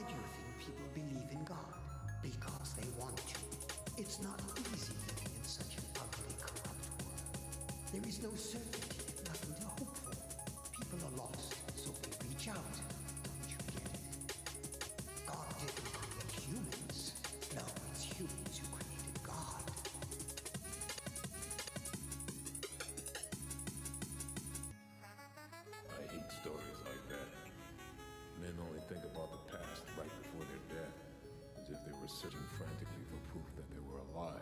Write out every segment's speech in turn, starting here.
Why do you think people believe in God? Because they want to. It's not easy living in such an ugly, corrupt world. There is no certainty, nothing to hope for. People are lost, so they reach out. Don't you get it? God didn't create humans. No, it's humans who created God. I hate stories like that. Men only think about the past right before their death, as if they were searching frantically for proof that they were alive.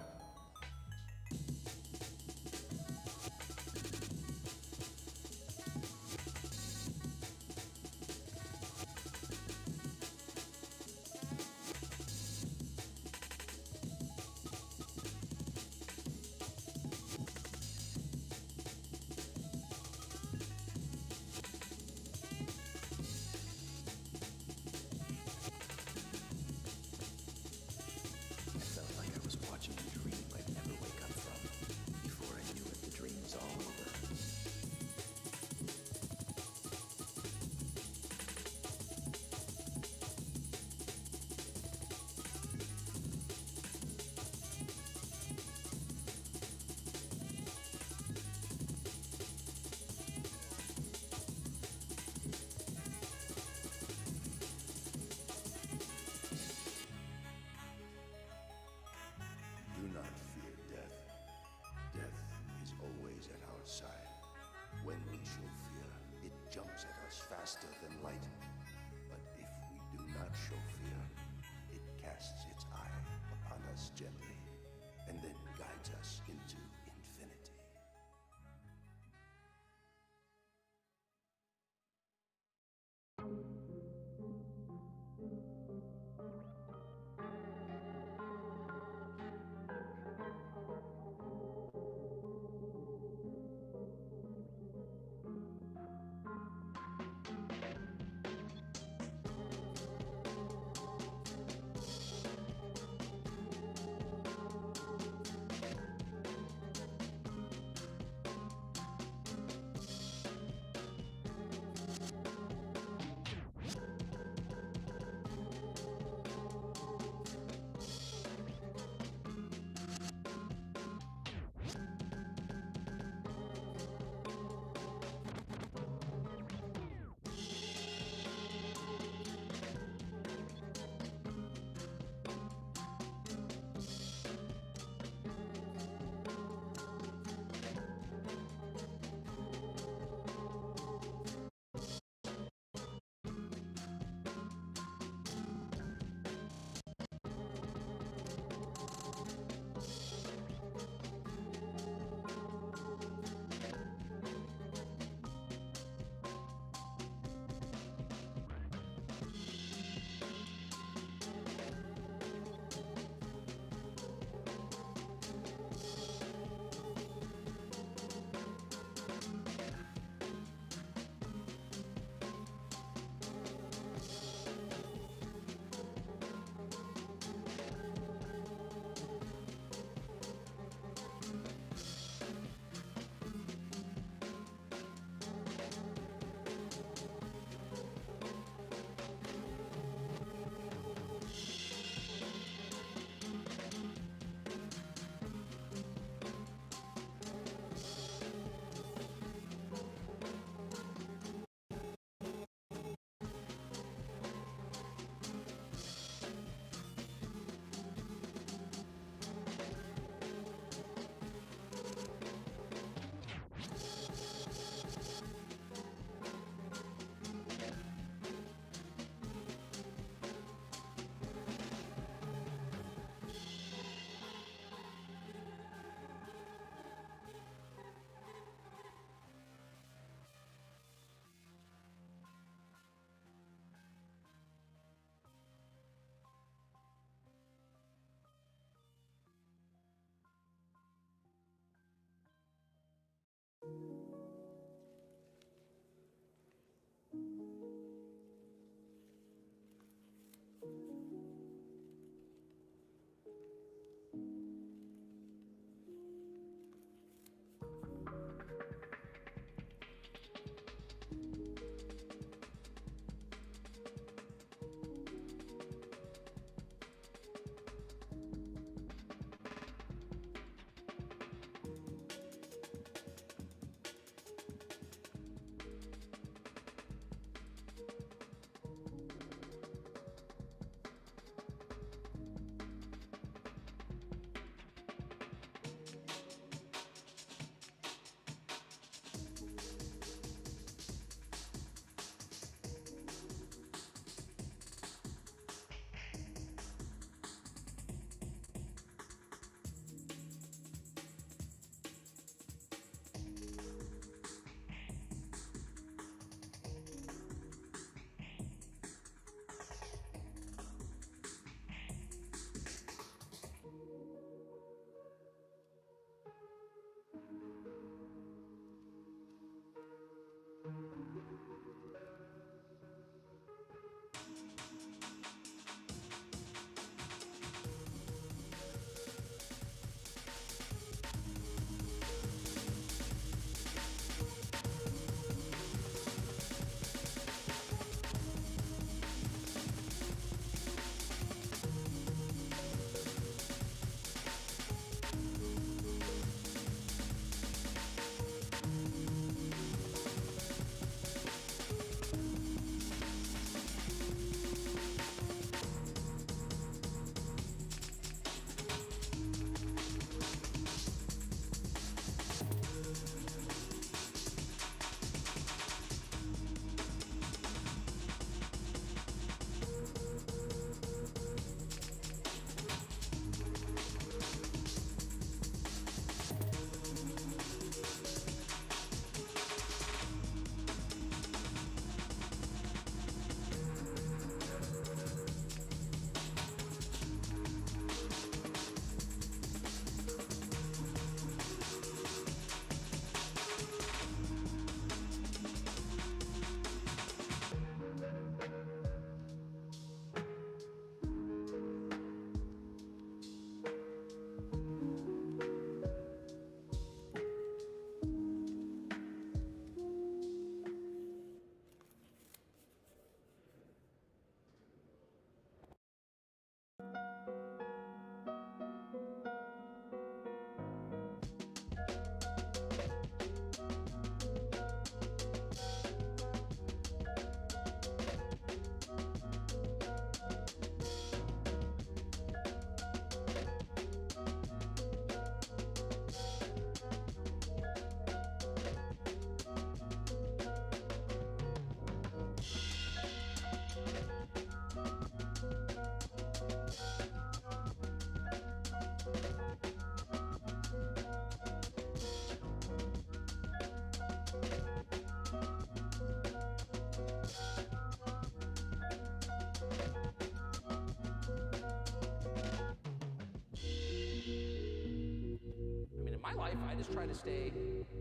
my life, I just try to stay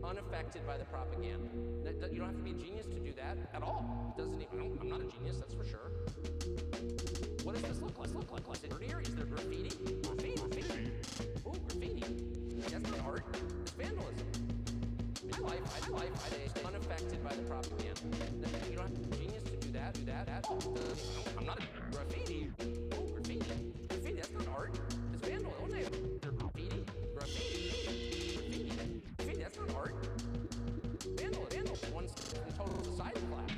unaffected by the propaganda. You don't have to be a genius to do that at all. It doesn't even, I'm not a genius, that's for sure. What does this look like? Is it dirtier? Is there graffiti? Graffiti. Oh, graffiti. That's not art. It's vandalism. My life, I stay unaffected by the propaganda. You don't have to be a genius to do that at all. I'm not a graffiti. Oh, graffiti. Graffiti, that's not art. It's vandalism. Graffiti. Graffiti, that's not art. Vandalism. One step in total society collapse.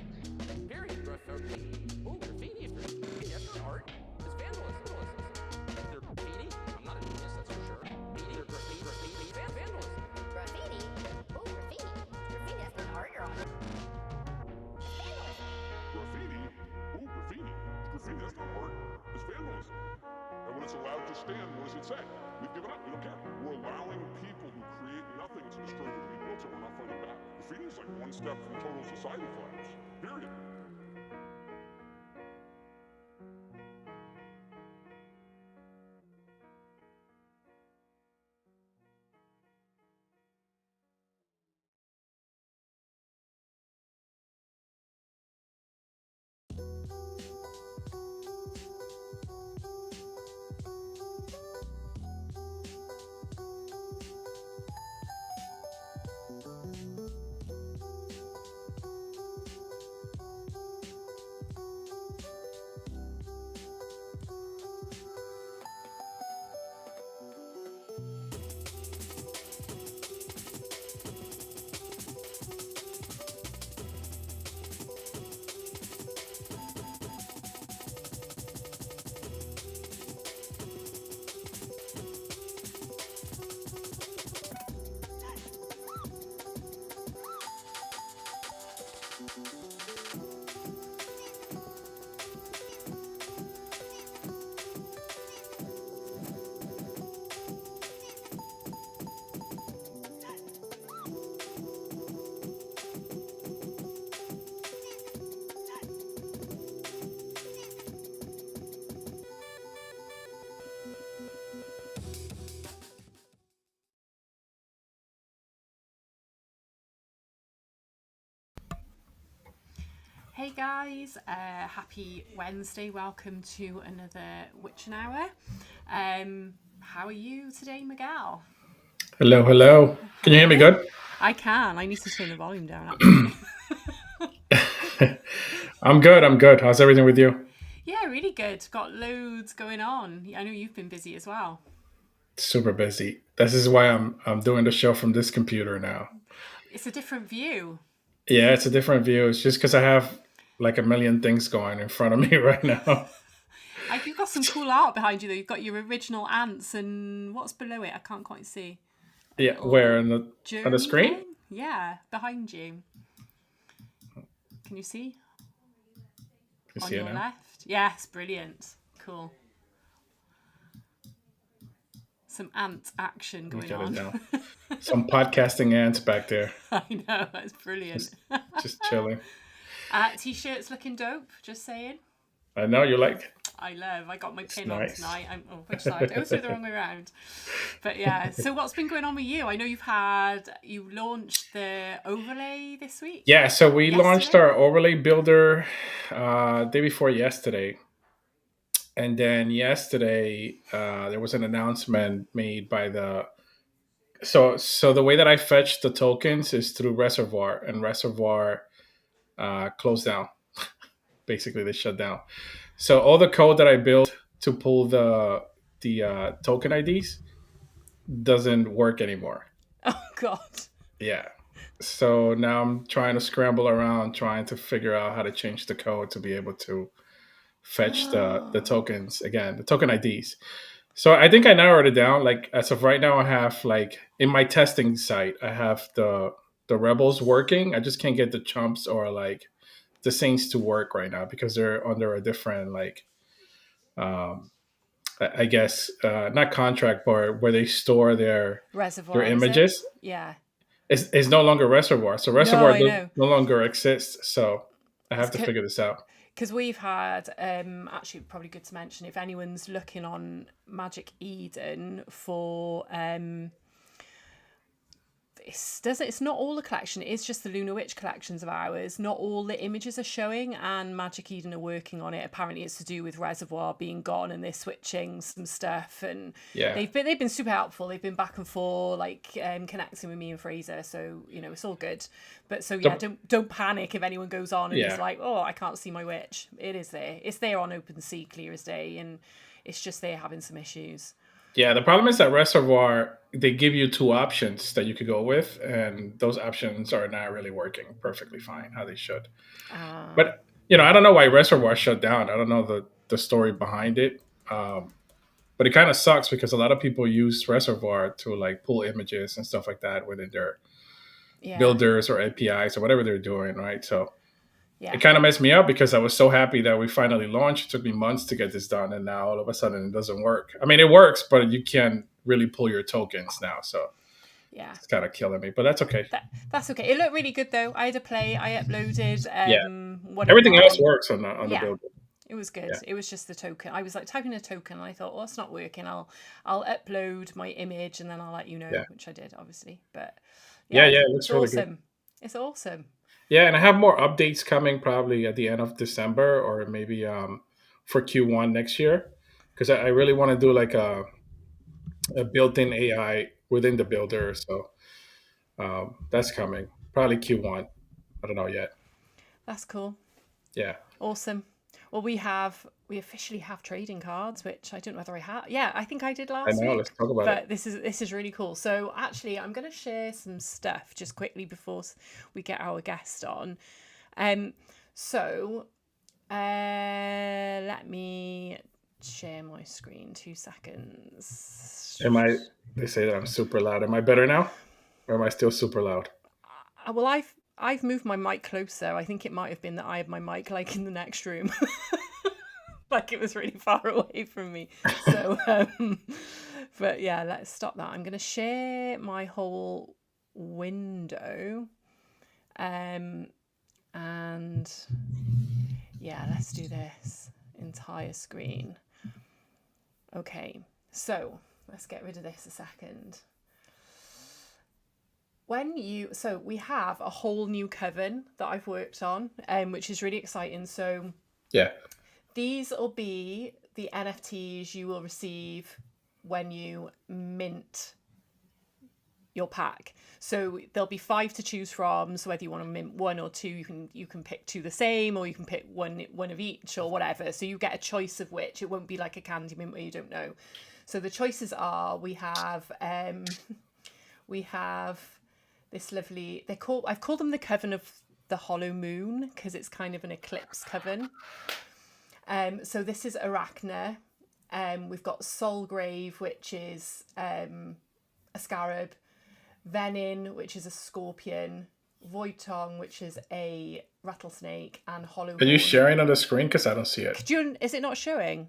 Period. Graffiti. Oh, graffiti. That's not art. It's vandalism. They're graffiti. I'm not a genius, that's for sure. Graffiti. Vandalism. Graffiti? Oh, graffiti. Graffiti, that's not art, you're on. Vandalism. Graffiti? Ooh, graffiti. Graffiti, that's not art. It's vandalism. And when it's allowed to stand, what does it say? We've given up. We don't care. We're allowing people who create nothing to destroy what we built, so we're not fighting back. Graffiti is like one step from total society collapse. Period. Hey guys, happy Wednesday. Welcome to another Witchin Hour. How are you today, Miguel? Hello, hello. Can you hear me good? I can. I need to turn the volume down actually. I'm good. I'm good. How's everything with you? Yeah, really good. Got loads going on. I know you've been busy as well. Super busy. This is why I'm doing the show from this computer now. It's a different view. Yeah, it's a different view. It's just because I have like a million things going in front of me right now. Like you've got some cool art behind you though. You've got your original ants and what's below it? I can't quite see. Yeah, where on the Journey screen? thing? Yeah, behind you. Can you see? You On see it your now? left? Yes, brilliant. Cool. Some ant action Let me going get it on. down. Some podcasting ants back there, I know, that's brilliant. just chilling. T-shirts looking dope, just saying. I know you like. I got my pin nice. on tonight. Which side? Oh, so the wrong way around. But yeah, so what's been going on with you? I know you launched the overlay this week. Yeah, so we launched Yesterday? our overlay builder day before yesterday. And then yesterday, there was an announcement made by the. So the way that I fetch the tokens is through Reservoir, and Reservoir closed down. Basically, they shut down. So all the code that I built to pull the token IDs doesn't work anymore. Oh God. Yeah. So now I'm trying to scramble around, trying to figure out how to change the code to be able to fetch the tokens again, the token IDs. So I think I narrowed it down. Like as of right now, I have like in my testing site, I have the rebels working. I just can't get the chumps or like the saints to work right now because they're under a different like um I guess not contract, but where they store their Reservoir, is it? images. Yeah. It's no longer Reservoir. So No, Reservoir I know. no longer exists. So I have It's to figure this out. because we've had actually probably good to mention if anyone's looking on Magic Eden for it's not all the collection, it's just the Lunar Witch collections of ours. Not all the images are showing, and Magic Eden are working on it. Apparently it's to do with Reservoir being gone and they're switching some stuff, and Yeah. they've been super helpful. They've been back and forth, like connecting with me and Fraser, so it's all good. But so yeah, don't panic if anyone goes on and Yeah. is like, oh, I can't see my witch. It is there. It's there on OpenSea, clear as day, and it's just they're having some issues. Yeah, the problem is that Reservoir, they give you two options that you could go with, and those options are not really working perfectly fine how they should. But, I don't know why Reservoir shut down. I don't know the story behind it. But it kind of sucks because a lot of people use Reservoir to like pull images and stuff like that within their builders or APIs or whatever they're doing, right? So Yeah. it kind of messed me up because I was so happy that we finally launched. It took me months to get this done, and now all of a sudden it doesn't work. I mean, it works, but you can't really pull your tokens now. So Yeah. it's kind of killing me, but that's okay. That's okay. It looked really good though. I had a play. I uploaded whatever. Everything else works on the Yeah. builder. It was good. Yeah. It was just the token. I was like typing a token and I thought, oh, it's not working. I'll upload my image and then I'll let you know, which I did obviously. But Yeah, it looks it's really awesome. good. It's awesome. Yeah, and I have more updates coming probably at the end of December or maybe for Q1 next year because I really want to do like a built-in AI within the builder. So that's coming probably Q1. I don't know yet. That's cool. Yeah. Awesome. Well, we officially have trading cards, which I don't know whether I have. Yeah, I think I did last I know. week. Let's talk about But it. this is really cool. So actually, I'm going to share some stuff just quickly before we get our guest on. So let me share my screen. 2 seconds. They say that I'm super loud. Am I better now? Or am I still super loud? Well, I've moved my mic closer. I think it might have been that I had my mic like in the next room. Like it was really far away from me. So, but yeah, let's stop that. I'm going to share my whole window. And yeah, let's do this entire screen. Okay, so let's get rid of this a second. So we have a whole new coven that I've worked on, which is really exciting. So Yeah. these will be the NFTs you will receive when you mint your pack. So there'll be 5 to choose from. So whether you want to mint 1 or 2, you can pick 2 the same, or you can pick one of each or whatever. So you get a choice of which. It won't be like a candy mint where you don't know. So the choices are we have this lovely, I've called them the Coven of the Hollow Moon because it's kind of an eclipse coven. So this is Arachne. We've got Soulgrave, which is a scarab, Venin, which is a scorpion, Void Tongue, which is a rattlesnake, and Hollow Are you Horn. sharing on the screen? Because I don't see it. Is it not showing?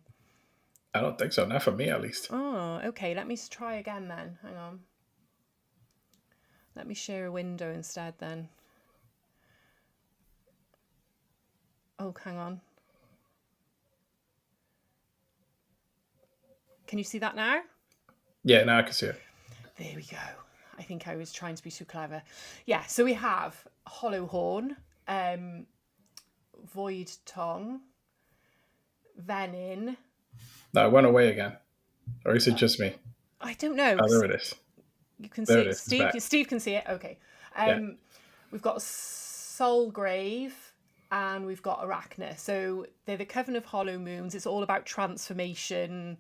I don't think so. Not for me, at least. Oh, okay. Let me try again then. Hang on. Let me share a window instead then. Oh, hang on. Can you see that now? Yeah, now I can see it. There we go. I think I was trying to be too clever. Yeah, so we have Hollow Horn, Void Tongue, Venin. No, it went away again. Or is it just me? I don't know. Oh, there it is. You can There see it it. is. It's back. Steve can see it. Okay. We've got Soulgrave and we've got Arachne. So they're the Coven of Hollow Moons. It's all about transformation,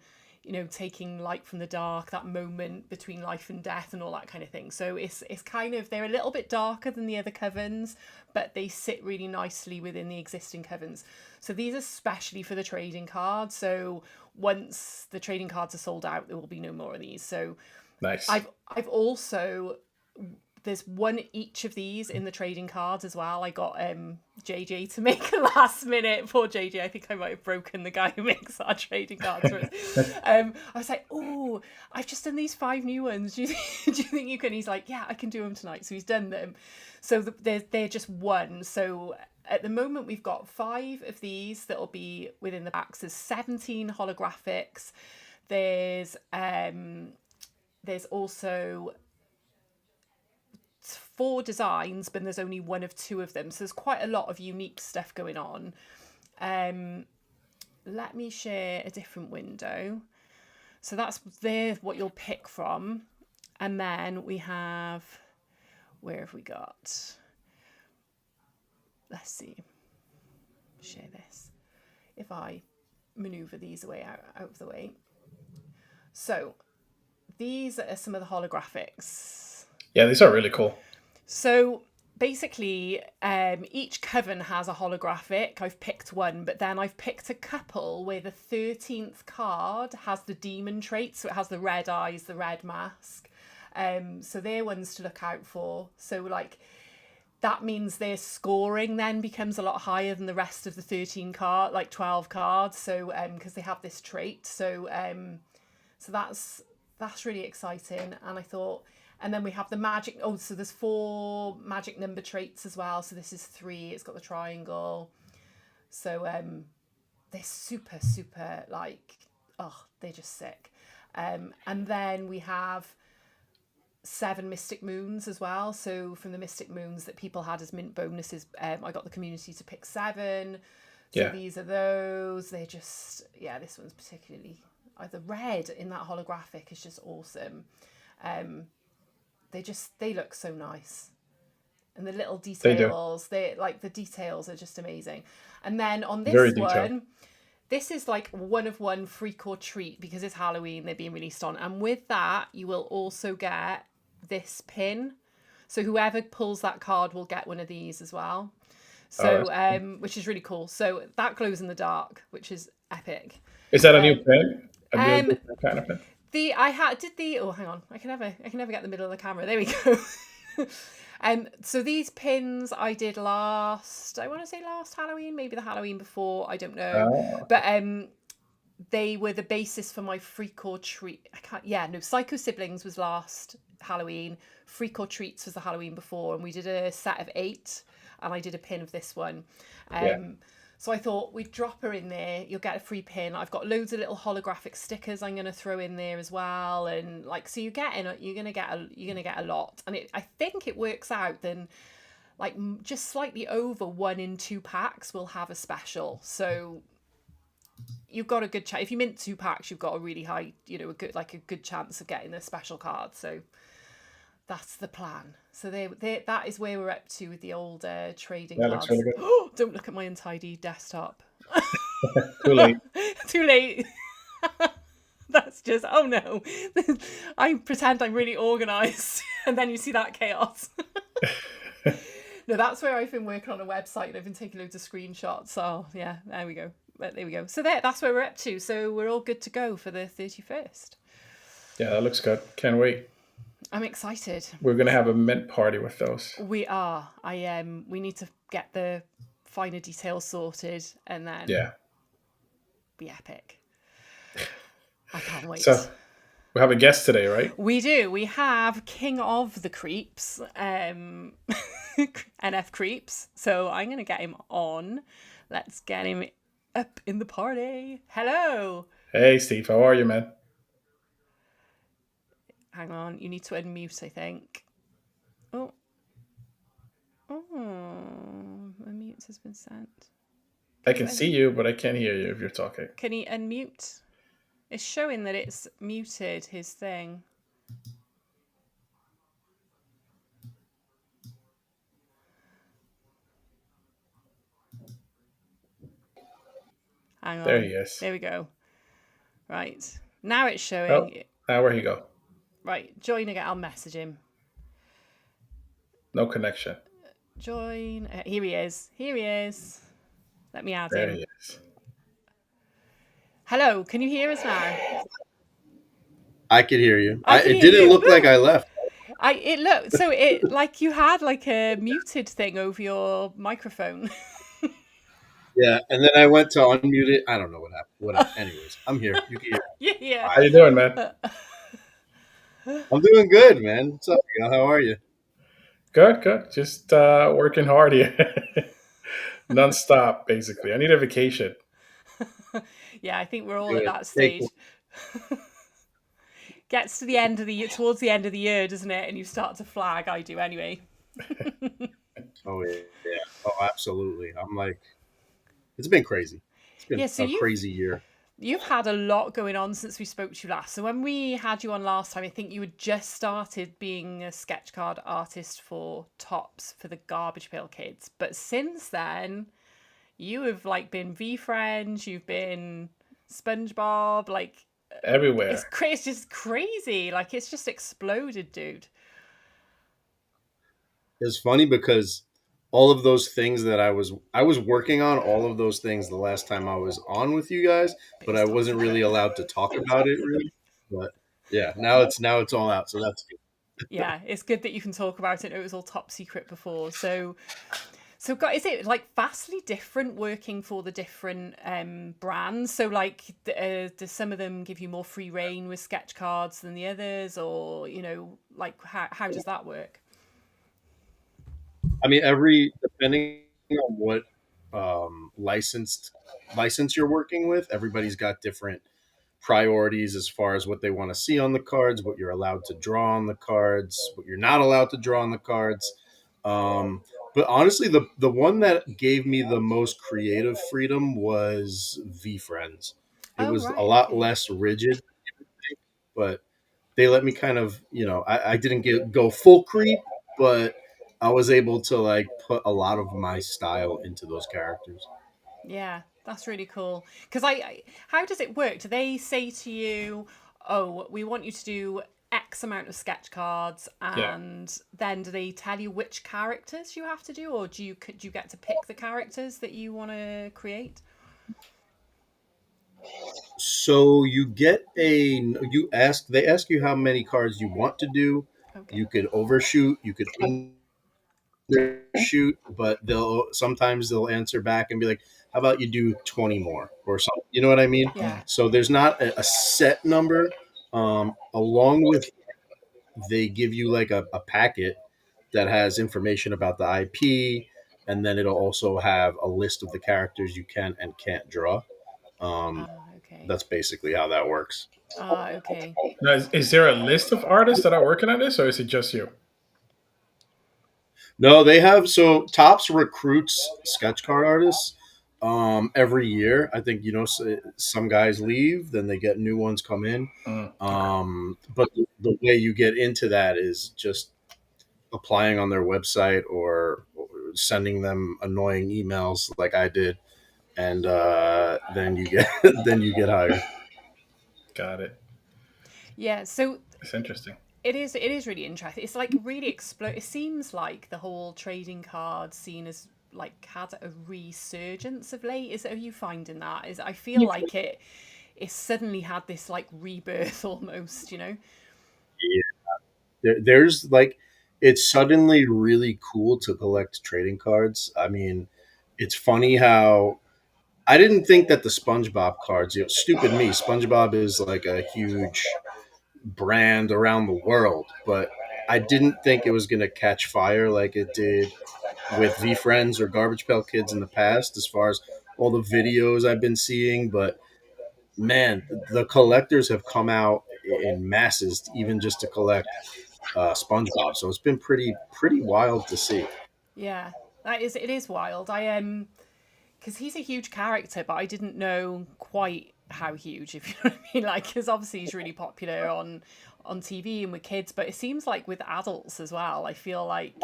taking light from the dark, that moment between life and death and all that kind of thing. So it's kind of, they're a little bit darker than the other covens, but they sit really nicely within the existing covens. So these are specially for the trading cards. So once the trading cards are sold out, there will be no more of these. So Nice. I've also, there's one each of these in the trading cards as well. I got JJ to make a last minute. Poor JJ, I think I might have broken the guy who makes our trading cards for us. I was like, oh, I've just done these 5 new ones. Do you think you can? He's like, yeah, I can do them tonight. So he's done them. So they're just one. So at the moment we've got 5 of these that will be within the packs. There's 17 holographics. There's also 4 designs, but there's only 1 of 2 of them. So there's quite a lot of unique stuff going on. Let me share a different window. So that's what you'll pick from. And then we have, where have we got? Let's see. Share this. If I maneuver these away out of the way. So these are some of the holographics. Yeah, these are really cool. So basically, each coven has a holographic. I've picked one, but then I've picked a couple where the 13th card has the demon trait. So it has the red eyes, the red mask. So they're ones to look out for. So that means their scoring then becomes a lot higher than the rest of the 12 cards. So because they have this trait. So that's really exciting. And I thought, and then we have the magic. Oh, so there's 4 magic number traits as well. So this is 3. It's got the triangle. So they're super, super they're just sick. And then we have 7 Mystic Moons as well. So from the Mystic Moons that people had as mint bonuses, I got the community to pick 7. So these are those. They're just, this one's particularly, the red in that holographic is just awesome. They look so nice. And the little details, the details are just amazing. And then on this one, this is like 1 of 1 freak or treat because it's Halloween, they're being released on. And with that, you will also get this pin. So whoever pulls that card will get one of these as well. So, which is really cool. So that glows in the dark, which is epic. Is that a new pin? A new kind of pin? Oh, hang on. I can never get the middle of the camera. There we go. So these pins I did last Halloween, maybe the Halloween before, I don't know. But they were the basis for my Freak or Treat. Psycho Siblings was last Halloween. Freak or Treats was the Halloween before, and we did a set of 8, and I did a pin of this one. So I thought we'd drop her in there. You'll get a free pin. I've got loads of little holographic stickers I'm going to throw in there as well, and like so you're gonna get a lot. And I think it works out then like just slightly over 1 in 2 packs will have a special. So you've got a good chance. If you mint 2 packs, you've got a really high, a good chance of getting a special card. So that's the plan. So that is where we're up to with the old trading That cards. looks really good. Don't look at my untidy desktop. Too late. Too late. That's just, oh no. I pretend I'm really organised and then you see that chaos. No, that's where I've been working on a website and I've been taking loads of screenshots. Oh, yeah, there we go. But there we go. So that's where we're up to. So we're all good to go for the 31st. Yeah, that looks good. Can't wait. I'm excited. We're gonna have a mint party with those. We are. We need to get the finer details sorted and then be epic. I can't wait. So we have a guest today, right? We do. We have King of the Creeps, NF Creeps. So I'm going to get him on. Let's get him up in the party. Hello. Hey, Steve. How are you, man? Hang on. You need to unmute, I think. Oh, a mute has been sent. I can see you, but I can't hear you if you're talking. Can he unmute? It's showing that it's muted, his thing. Hang on. There he is. There we go. Right. Now it's showing. Oh, now where he go? Right. Join again. I'll message him. No connection. Join. Here he is. Here he is. Let me add There him. he is. Hello. Can you hear us now? I could hear you. It didn't look like I left. It looked so it like you had like a muted thing over your microphone. Yeah, and then I went to unmute it. I don't know what happened. Whatever. Anyways, I'm here. You can hear. Yeah. How you doing, man? I'm doing good, man. What's up, Miguel? How are you? Good. Just working hard here. Non-stop, basically. I need a vacation. Yeah, I think we're all Good. at that stage. Gets to the end of the year, towards the end of the year, doesn't it? And you start to flag. I do anyway. Oh yeah. Oh, absolutely. I'm like, it's been crazy. It's been a crazy year. You've had a lot going on since we spoke to you last. So when we had you on last time, I think you had just started being a sketch card artist for Tops for the Garbage Pail Kids. But since then, you have like been V-Friends, you've been SpongeBob, like Everywhere. It's just crazy. Like it's just exploded, dude. It's funny because all of those things that I was working on, all of those things the last time I was on with you guys, but I wasn't really allowed to talk about it really. But yeah, now it's all out, so that's good. Yeah, it's good that you can talk about it. It was all top secret before. So is it like vastly different working for the different brands? So like, do some of them give you more free reign with sketch cards than the others, or like how does that work? I mean, depending on what license you're working with, everybody's got different priorities as far as what they want to see on the cards, what you're allowed to draw on the cards, what you're not allowed to draw on the cards. But honestly, the one that gave me the most creative freedom was V-Friends. It was a lot less rigid, but they let me kind of, I didn't go full creep, but I was able to like put a lot of my style into those characters. Yeah, that's really cool. Because how does it work? Do they say to you, "Oh, we want you to do X amount of sketch cards," and then do they tell you which characters you have to do, or do you get to pick the characters that you want to create? So they ask you how many cards you want to do. Okay. You could overshoot, you could undershoot, but sometimes they'll answer back and be like, how about you do 20 more or something? You know what I mean? Yeah. So there's not a set number. Along with, they give you like a packet that has information about the IP and then it'll also have a list of the characters you can and can't draw. Um, Okay. that's basically how that works. Okay. Now, is there a list of artists that are working on this, or is it just you? No, they have, so Tops recruits sketch card artists every year. I think, some guys leave, then they get new ones come in. Okay. But the way you get into that is just applying on their website, or sending them annoying emails like I did, and then you get then you get hired. Got it. Yeah. So It's interesting. it is really interesting. It's like really explode. It seems like the whole trading card scene has like had a resurgence of late. Are you finding that? Is I feel like it suddenly had this like rebirth almost. There's like, it's suddenly really cool to collect trading cards. I mean, it's funny how I didn't think that the SpongeBob cards, stupid me, SpongeBob is like a huge brand around the world, but I didn't think it was going to catch fire like it did with V Friends or Garbage Pail Kids in the past, as far as all the videos I've been seeing. But man, the collectors have come out in masses, even just to collect SpongeBob. So it's been pretty wild to see. Yeah, it is wild. Because he's a huge character, but I didn't know quite how huge, if you know what I mean. Like, because obviously he's really popular on TV and with kids, but it seems like with adults as well. I feel like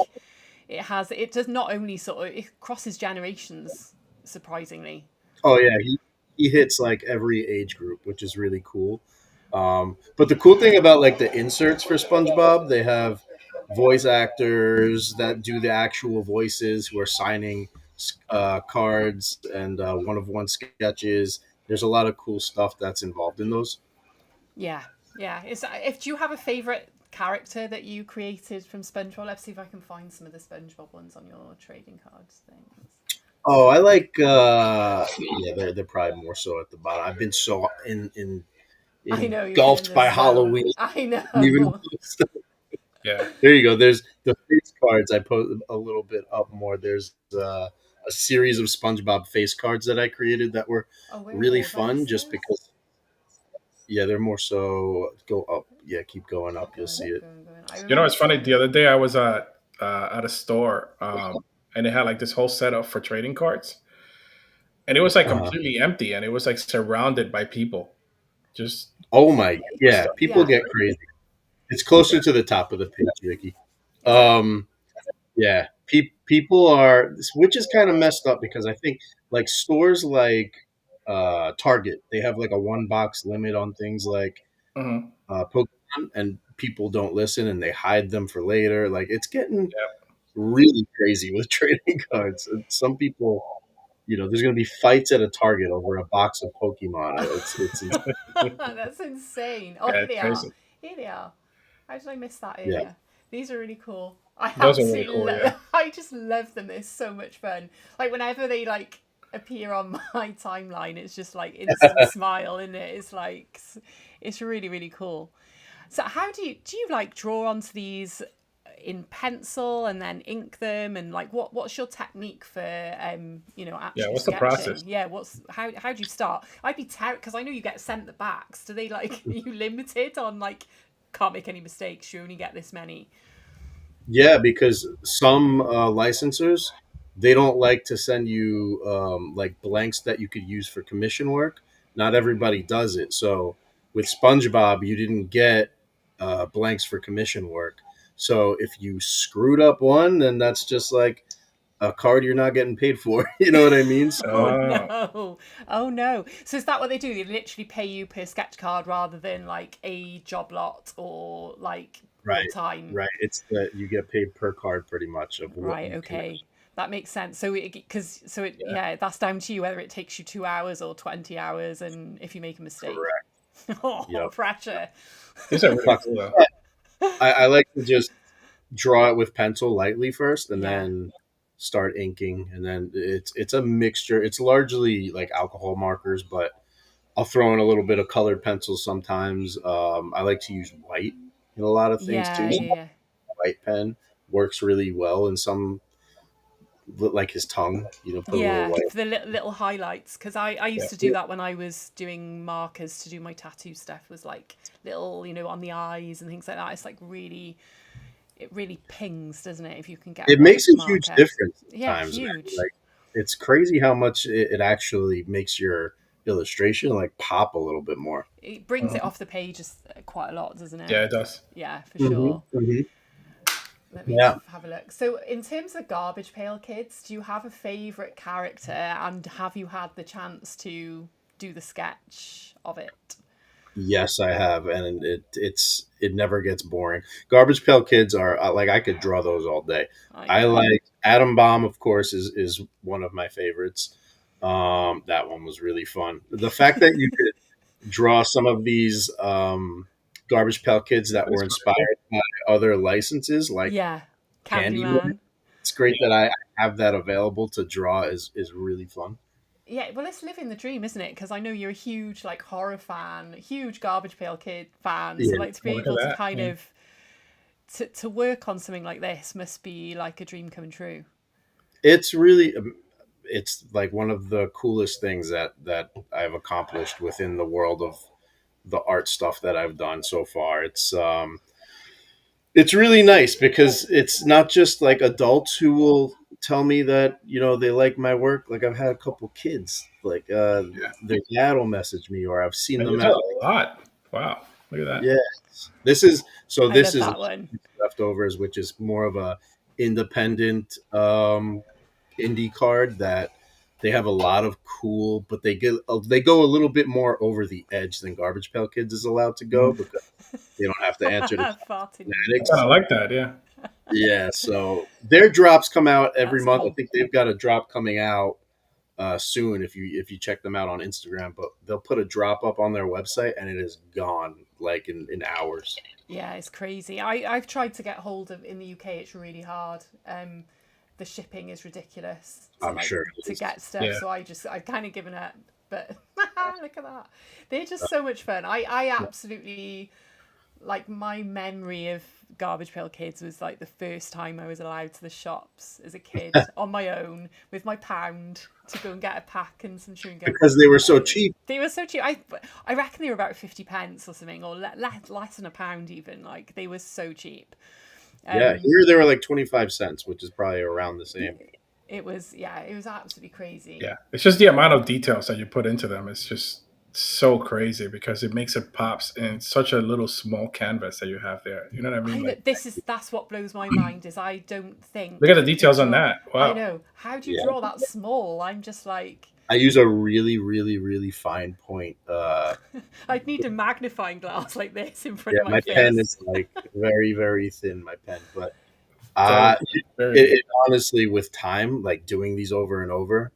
it does not only sort of it crosses generations, surprisingly. Oh yeah, he hits like every age group, which is really cool. But the cool thing about like the inserts for SpongeBob, they have voice actors that do the actual voices who are signing cards and one of one sketches. There's a lot of cool stuff that's involved in those. Yeah, yeah. If do you have a favorite character that you created from SpongeBob? Let's see if I can find some of the SpongeBob ones on your trading cards things. Oh, I like yeah, they're probably more so at the bottom. I've been so I know you've been in engulfed the by zone. Halloween. I Even know. Yeah. there you go. There's the face cards. I put a little bit up more. There's a series of SpongeBob face cards that I created that were Oh, where really are fun. those? Just because, yeah, they're more so go up. Yeah, keep going Keep up. You'll going, see it. going, going. I You know, remember it's funny. seeing. The other day I was at a store, and they had like this whole setup for trading cards, and it was like Uh, completely empty, and it was like surrounded by people, just oh my, yeah, stuff. people Yeah, get crazy. It's Yeah. closer to the top of the page, Vicky. is it? Um, Yeah, people are, which is kind of messed up because I think like stores like Target, they have like a one box limit on things like Hmm. Pokemon, and people don't listen and they hide them for later. Like it's getting Yeah. really crazy with trading cards. Some people, there's going to be fights at a Target over a box of Pokemon. It's That's insane. Oh, Yeah, here it's they are. crazy. Here they are. How did I miss that yeah. earlier? These are really cool. I Those are really absolutely cool. Yeah. I just love them. They're so much fun. Like whenever they like appear on my timeline, it's just like instant smile, isn't it? It's really really cool. So how do you like draw onto these in pencil and then ink them and like what's your technique for Yeah. actually What's the sketching? process? Yeah, how do you start? I'd be terrified because I know you get sent the backs. Do they like are you limited on like can't make any mistakes? You only get this many. Yeah, because some licensors, they don't like to send you like blanks that you could use for commission work. Not everybody does it. So with SpongeBob, you didn't get blanks for commission work. So if you screwed up one, then that's just like a card you're not getting paid for. You know what I mean? So Oh Oh, no. Oh no. So is that what they do? They literally pay you per sketch card rather than like a job lot or like your right, time. right. It's that you get paid per card pretty much of what Right, you commission. okay. That makes sense. So Yeah, yeah, that's down to you whether it takes you 2 hours or 20 hours and if you make a mistake. correct. Oh, Yep. pressure. these are really But cool though. I like to just draw it with pencil lightly first, and Yeah. then start inking, and then it's a mixture. It's largely like alcohol markers, but I'll throw in a little bit of colored pencils sometimes. I like to use white in a lot of things too. Yeah, So yeah, yeah. white pen works really well in some like his tongue. Put a little Yeah, white. for the little highlights, because I Yeah. used to do that when I was doing markers to do my tattoo stuff. Was like little, on the eyes and things like that. It's like really, it really pings, doesn't it? If you can get a It white makes a huge marker. difference at Yeah, times, man. huge. Like it's crazy how much it actually makes your illustration like pop a little bit more. It brings it off the pages quite a lot, doesn't it? Yeah, it does. Yeah, for Hmm. sure. Hmm. Let me Yeah. have a look. So, in terms of Garbage Pail Kids, do you have a favourite character, and have you had the chance to do the sketch of it? Yes, I have, and it never gets boring. Garbage Pail Kids are like I could draw those all day. I I know. like Atom Bomb, of course, is one of my favorites. That one was really fun. The fact that you could draw some of these Garbage Pail Kids that That is were pretty cool. inspired by other licenses like Yeah, Candyman. Candyman. It's great that I have that available to draw is really fun. Yeah, well, it's living the dream, isn't it? Because I know you're a huge like horror fan, huge Garbage Pail Kid fan. So Yeah. like to be Well, look at able to that. kind Yeah. of to work on something like this must be like a dream coming true. It's really it's like one of the coolest things that I've accomplished within the world of the art stuff that I've done so far. It's really nice because it's not just like adults who will tell me that they like my work. Like I've had a couple kids like Yeah. their dad will message me, or I've seen And you them did at a lot. Wow. Look at that. yeah. This I love is that one. leftovers, which is more of a independent indie card that they have a lot of cool, but they go a little bit more over the edge than Garbage Pail Kids is allowed to go because they don't have to answer to Farting. I kind fanatics. of like that. Yeah. Yeah, so their drops come out every That's month. I cool. think they've got a drop coming out soon if you check them out on Instagram. But they'll put a drop up on their website and it is gone like in hours. Yeah, it's crazy. I've tried to get hold of in the UK. It's really hard. The shipping is ridiculous to I'm sure it to is. get stuff. Yeah. So I've kind of given up. But look at that. They're just so much fun. I absolutely like my memory of Garbage Pail Kids was like the first time I was allowed to the shops as a kid on my own with my pound to go and get a pack and some chewing gum. Because they were so cheap. They were so cheap. I reckon they were about 50 pence or something, or less than a pound even. Like they were so cheap. Yeah, here they were like 25 cents, which is probably around the same. It was absolutely crazy. Yeah. It's just the amount of details that you put into them. It's just so crazy because it makes it pops in such a little small canvas that you have there. You know what I mean? Like, That's what blows my mind is I don't think. look at the details on that. I Wow. know. How do you Yeah. draw that small? I'm just like I use a really, really, really fine point. I'd need a magnifying glass like this in front Yeah, of my my face. pen is like very, very thin. My pen, but Very, it honestly, with time, like doing these over and over,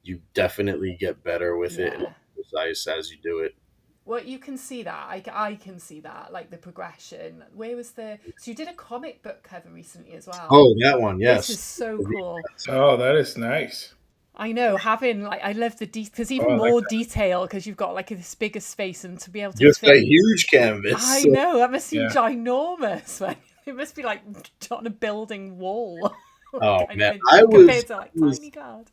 you definitely get better with it and Yeah. precise as you do it. Well, you can see that. I can see that, like the progression. Where was the? So you did a comic book cover recently as well. Oh, that one, This yes. is so cool. oh, that is nice. I know having like I love the because even Oh, I like more that. detail because you've got like this bigger space and to be able to Just a fit. huge canvas. I know that must seem Yeah. ginormous. Like, it must be like on a building wall. Oh, Kind man. of I compared to like was tiny card.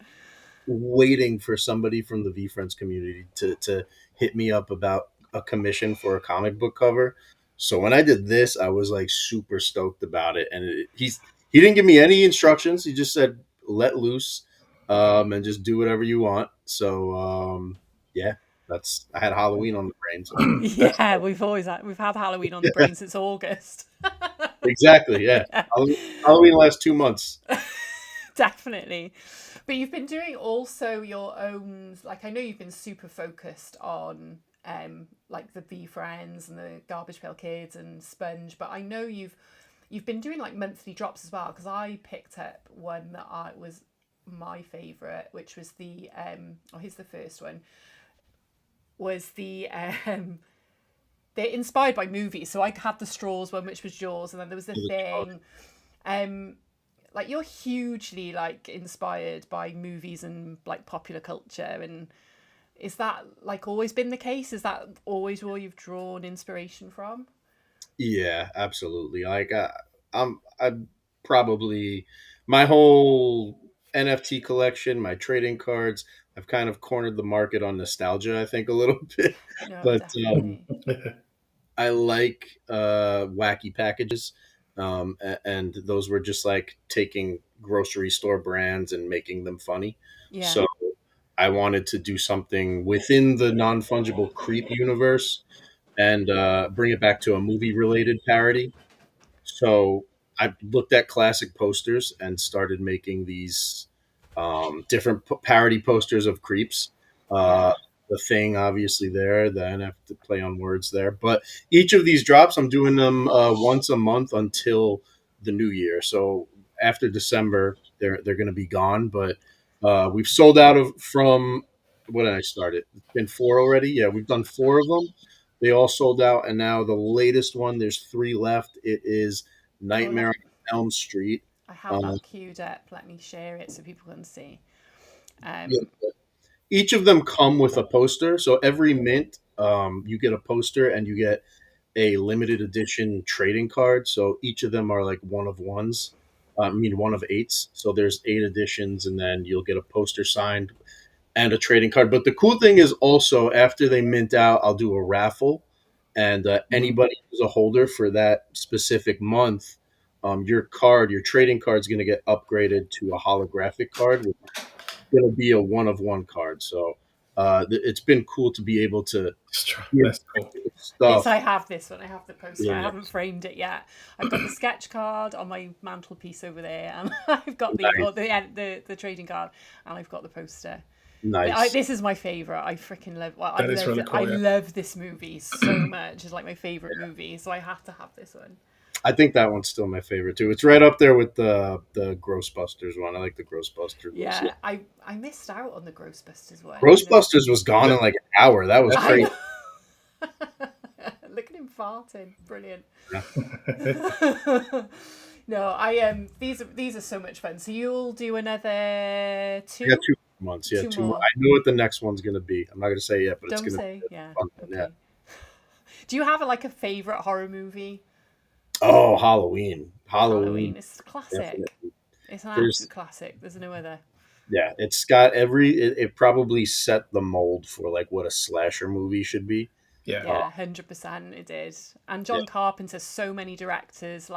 waiting for somebody from the V Friends community to hit me up about a commission for a comic book cover. So when I did this, I was like super stoked about it. And he didn't give me any instructions. He just said let loose and just do whatever you want. So yeah, I had Halloween on the brain. So Yeah, we've had Halloween on the brain since August. exactly, yeah. Yeah. Halloween lasts 2 months. Definitely. But you've been doing also your own, like I know you've been super focused on like the V Friends and the Garbage Pail Kids and Sponge, but I know you've been doing like monthly drops as well because I picked up one that was my favorite, which was the here's the first one, was the they're inspired by movies. So I had the straws one, which was Jaws, and then there was the thing. Like you're hugely like inspired by movies and like popular culture, and is that like always been the case? Is that always where you've drawn inspiration from? Yeah, absolutely. Like I'm probably my whole NFT collection, my trading cards. I've kind of cornered the market on nostalgia, I think, a little bit. No, But definitely. I like wacky packages, and those were just like taking grocery store brands and making them funny. Yeah, So I wanted to do something within the non fungible creep universe and bring it back to a movie related parody. So I looked at classic posters and started making these different parody posters of creeps. Uh, yeah. the thing, obviously, there. Then I have to play on words there. But each of these drops, I'm doing them once a month until the new year. So after December, they're going to be gone. But we've sold out of from when I started. It's been four already. Yeah, we've done four of them. They all sold out, and now the latest one. There's three left. It is Oh, Nightmare on Elm Street. I have Um, that queued up. Let me share it so people can see. yeah, Um, each of them come with a poster. So every mint, you get a poster and you get a limited edition trading card. So each of them are like one of ones. I mean, one of eights. So there's eight editions, and then you'll get a poster signed and a trading card. But the cool thing is also after they mint out, I'll do a raffle, and Mhm. anybody who's a holder for that specific month, your card, your trading card is going to get upgraded to a holographic card, which is going to be a one of one card. So it's been cool to be able to give That's cool. This stuff. I have this one. I have the poster. I Yeah, haven't framed it yet. I've got the sketch card on my mantelpiece over there, and I've got nice, the trading card, and I've got the poster. nice. This is my favorite. I freaking love. Well, I That is love. really I cool. Yeah. love this movie so much. It's like my favorite movie, so I have to have this one. I think that one's still my favorite too. It's right up there with the Ghostbusters one. I like the Ghostbusters one. Yeah, I missed out on the Ghostbusters one. You know, Ghostbusters was gone in like an hour. That was I crazy. know. Look at him farting. Brilliant. No, these are so much fun. So you'll do another I got two, 2 months. Yeah, two two more. more. I know what the next one's gonna be. I'm not gonna say it yet, but it's Don't gonna say, be yeah. a fun one. Yeah. Okay. Do you have a favorite horror movie? Oh, Halloween. Halloween. Halloween. It's a classic. Definitely. It's an There's absolute classic. There's no other. yeah. It's got every. It probably set the mold for like what a slasher movie should be. Yeah. Yeah, 100% it did. And Yeah. John Carpenter, so many directors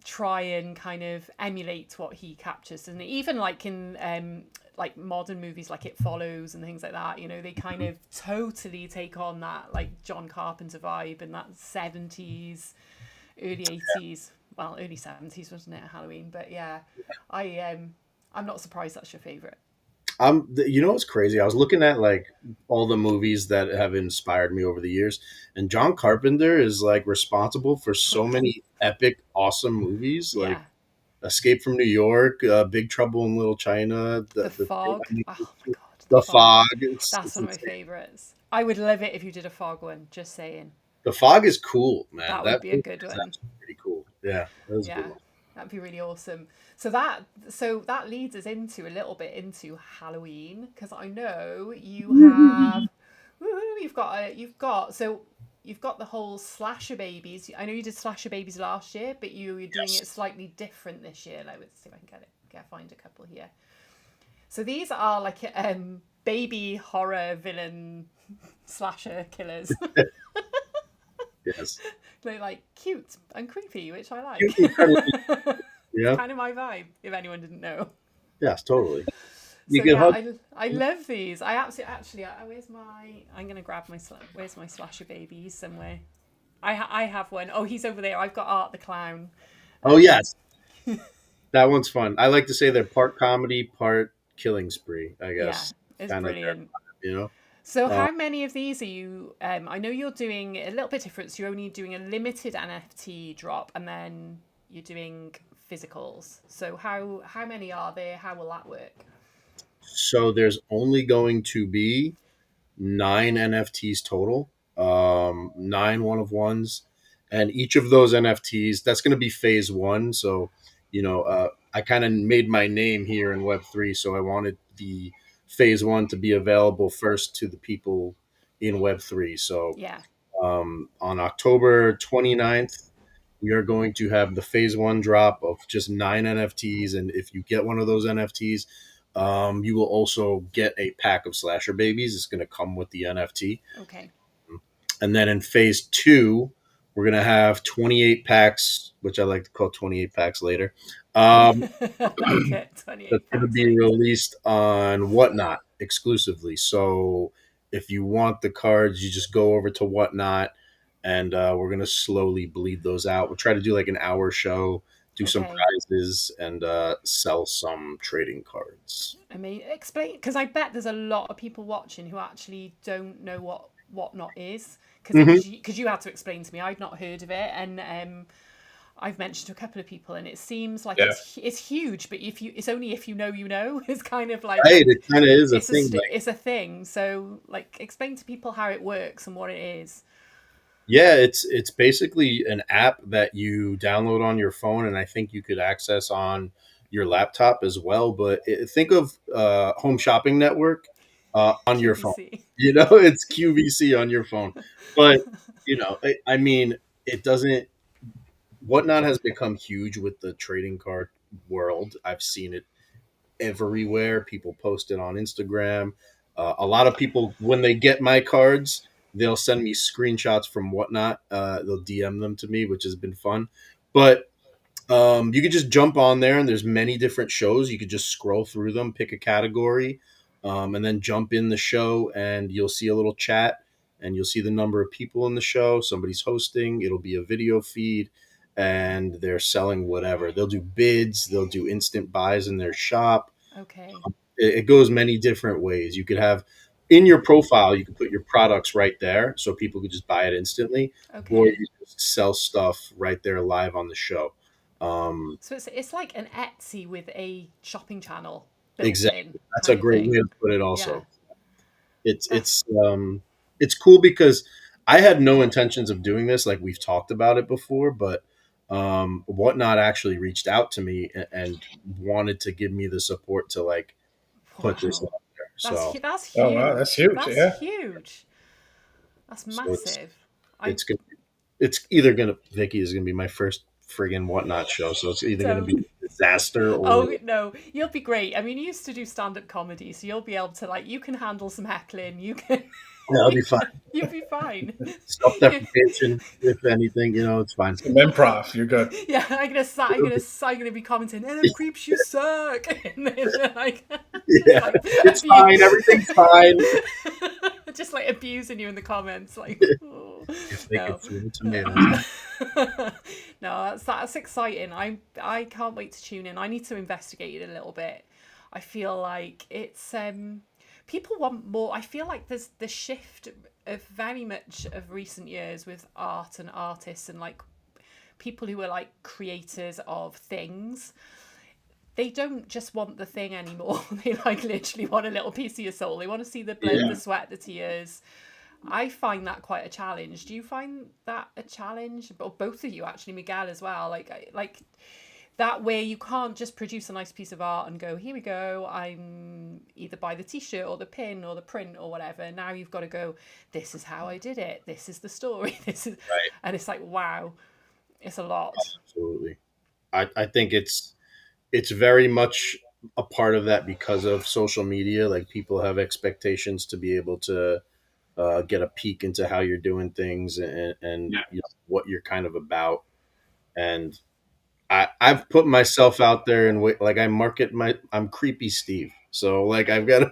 try and kind of emulate what he captures, and even in like modern movies like It Follows and things like that, they kind of totally take on that like John Carpenter vibe and that 70s, early 80s, well, early 70s, wasn't it, Halloween? But yeah, I'm not surprised that's your favorite. You know what's crazy? I was looking at like all the movies that have inspired me over the years, and John Carpenter is like responsible for so many epic, awesome movies, like Yeah, Escape from New York, Big Trouble in Little China, The Fog. Oh my god, The the Fog. Fog. That's It's one of my insane. favorites. I would love it if you did a Fog one, just saying. The Fog is cool, man. That would That be a movie good is one. actually pretty cool. Yeah, that was a good Yeah, one. that'd be really awesome. So that leads us into a little bit into Halloween, because I know you have woohoo, you've got the whole slasher babies. I know you did slasher babies last year, but you're doing Yes. it slightly different this year. Let's see if I can find a couple here. So these are baby horror villain slasher killers. Yes. They're cute and creepy, which I like. Cute, incredibly. Yeah. Kind of my vibe, if anyone didn't know. Yes, totally. You So can yeah, hug. I love these. I absolutely actually. Where's my? I'm gonna grab my. Where's my slasher baby? He's somewhere. I have one. Oh, he's over there. I've got Art the Clown. Oh yes, that one's fun. I like to say they're part comedy, part killing spree. I Yeah, guess it's kind of brilliant. you know. So Uh, how many of these are you? I know you're doing a little bit different. So you're only doing a limited NFT drop, and then you're doing physicals. So how many are there? How will that work? so there's only going to be 9 NFTs total, 9 of ones, and each of those NFTs that's going to be phase one. So, I kind of made my name here in Web3, so I wanted the phase one to be available first to the people in Web3. So, Yeah. on October 29th, We are going to have the phase one drop of just 9 NFTs, and if you get one of those NFTs, you will also get a pack of slasher babies. It's going to come with the NFT. Okay. And then in phase two, we're going to have 28 packs, which I like to call 28 packs later. Um, I like it. that's 28 going to packs be later. released on Whatnot exclusively. So if you want the cards, you just go over to Whatnot, and we're going to slowly bleed those out. We'll try to do like an hour show, do some Okay. prizes, and sell some trading cards. I mean, explain, because I bet there's a lot of people watching who actually don't know what whatnot is, because it Hmm. was because you had to explain to me. I'd not heard of it, and I've mentioned to a couple of people, and it seems like Yeah. it's huge, but if you it's only if you know you know. It's kind of like Right, it kind of is a it's thing. it's a thing. So like, explain to people how it works and what it is. Yeah, it's basically an app that you download on your phone, and I think you could access on your laptop as well. But think of Home Shopping Network on your phone. QVC. You know, it's QVC on your phone. But I mean, it doesn't. Whatnot has become huge with the trading card world. I've seen it everywhere. People post it on Instagram. A lot of people, when they get my cards, they'll send me screenshots from Whatnot. They'll DM them to me, which has been fun. But you could just jump on there, and there's many different shows. You could just scroll through them, pick a category, and then jump in the show, and you'll see a little chat, and you'll see the number of people in the show. Somebody's hosting. It'll be a video feed, and they're selling whatever. They'll do bids. They'll do instant buys in their shop. Okay. It goes many different ways. You could have in your profile, you could put your products right there, so people could just buy it instantly, or Okay. you just sell stuff right there live on the show. Um, So it's like an Etsy with a shopping channel built in, exactly, that's a kind of great thing. way to put it. Yeah. Also, it's That's it's um, it's cool because I had no intentions of doing this. Like we've talked about it before, but Whatnot actually reached out to me and wanted to give me the support to like put this wow. out there. That's So that's Oh wow, that's huge. huge. That's Yeah. huge. That's so it's massive. I it's good. It's either gonna Vicky is gonna be my first friggin' Whatnot show, so it's either gonna be don't. a disaster or Oh no, you'll be great. I mean, you used to do stand-up comedy, so you'll be able to like you can handle some heckling. You can yeah, I'll be fine. you'll be fine. Self-deprecation, if anything, it's fine. Some improv, you're good. Yeah, I'm gonna be commenting, and them creeps you suck, and then like just Yeah, like it's fine. Everything's fine. just like abusing you in the comments, like oh, If they no. could throw tomatoes. No, that's exciting. I can't wait to tune in. I need to investigate it a little bit. I feel like it's people want more. I feel like there's the shift of very much of recent years with art and artists and like people who are like creators of things. They don't just want the thing anymore. They like literally want a little piece of your soul. They want to see the blood, Yeah. the sweat, the tears. I find that quite a challenge. Do you find that a challenge? Or both of you actually, Miguel as well. Like that way you can't just produce a nice piece of art and go, here we go. I'm either buy the t-shirt or the pin or the print or whatever. Now you've got to go, this is how I did it. This is the story. This is, Right. and it's like, wow, it's a lot. Absolutely. I think it's very much a part of that because of social media. Like people have expectations to be able to get a peek into how you're doing things and Yeah. what you're kind of about. And I've put myself out there and like I'm creepy Steve. So like I've got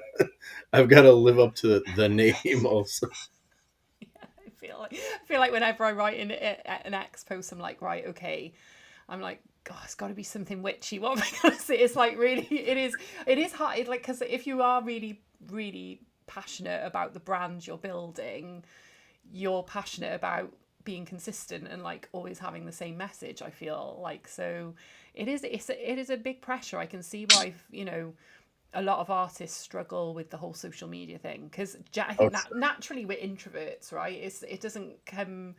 to live up to the name also. I feel like whenever I write in an X post, I'm like, right, okay. I'm like, God, it's got to be something witchy. What am I going to say? It's like really, it is hard. Like, because if you are really, really passionate about the brand you're building, you're passionate about being consistent and like always having the same message. I feel like so, it is a big pressure. I can see why a lot of artists struggle with the whole social media thing because I Oh, think that naturally we're introverts, right? It doesn't come.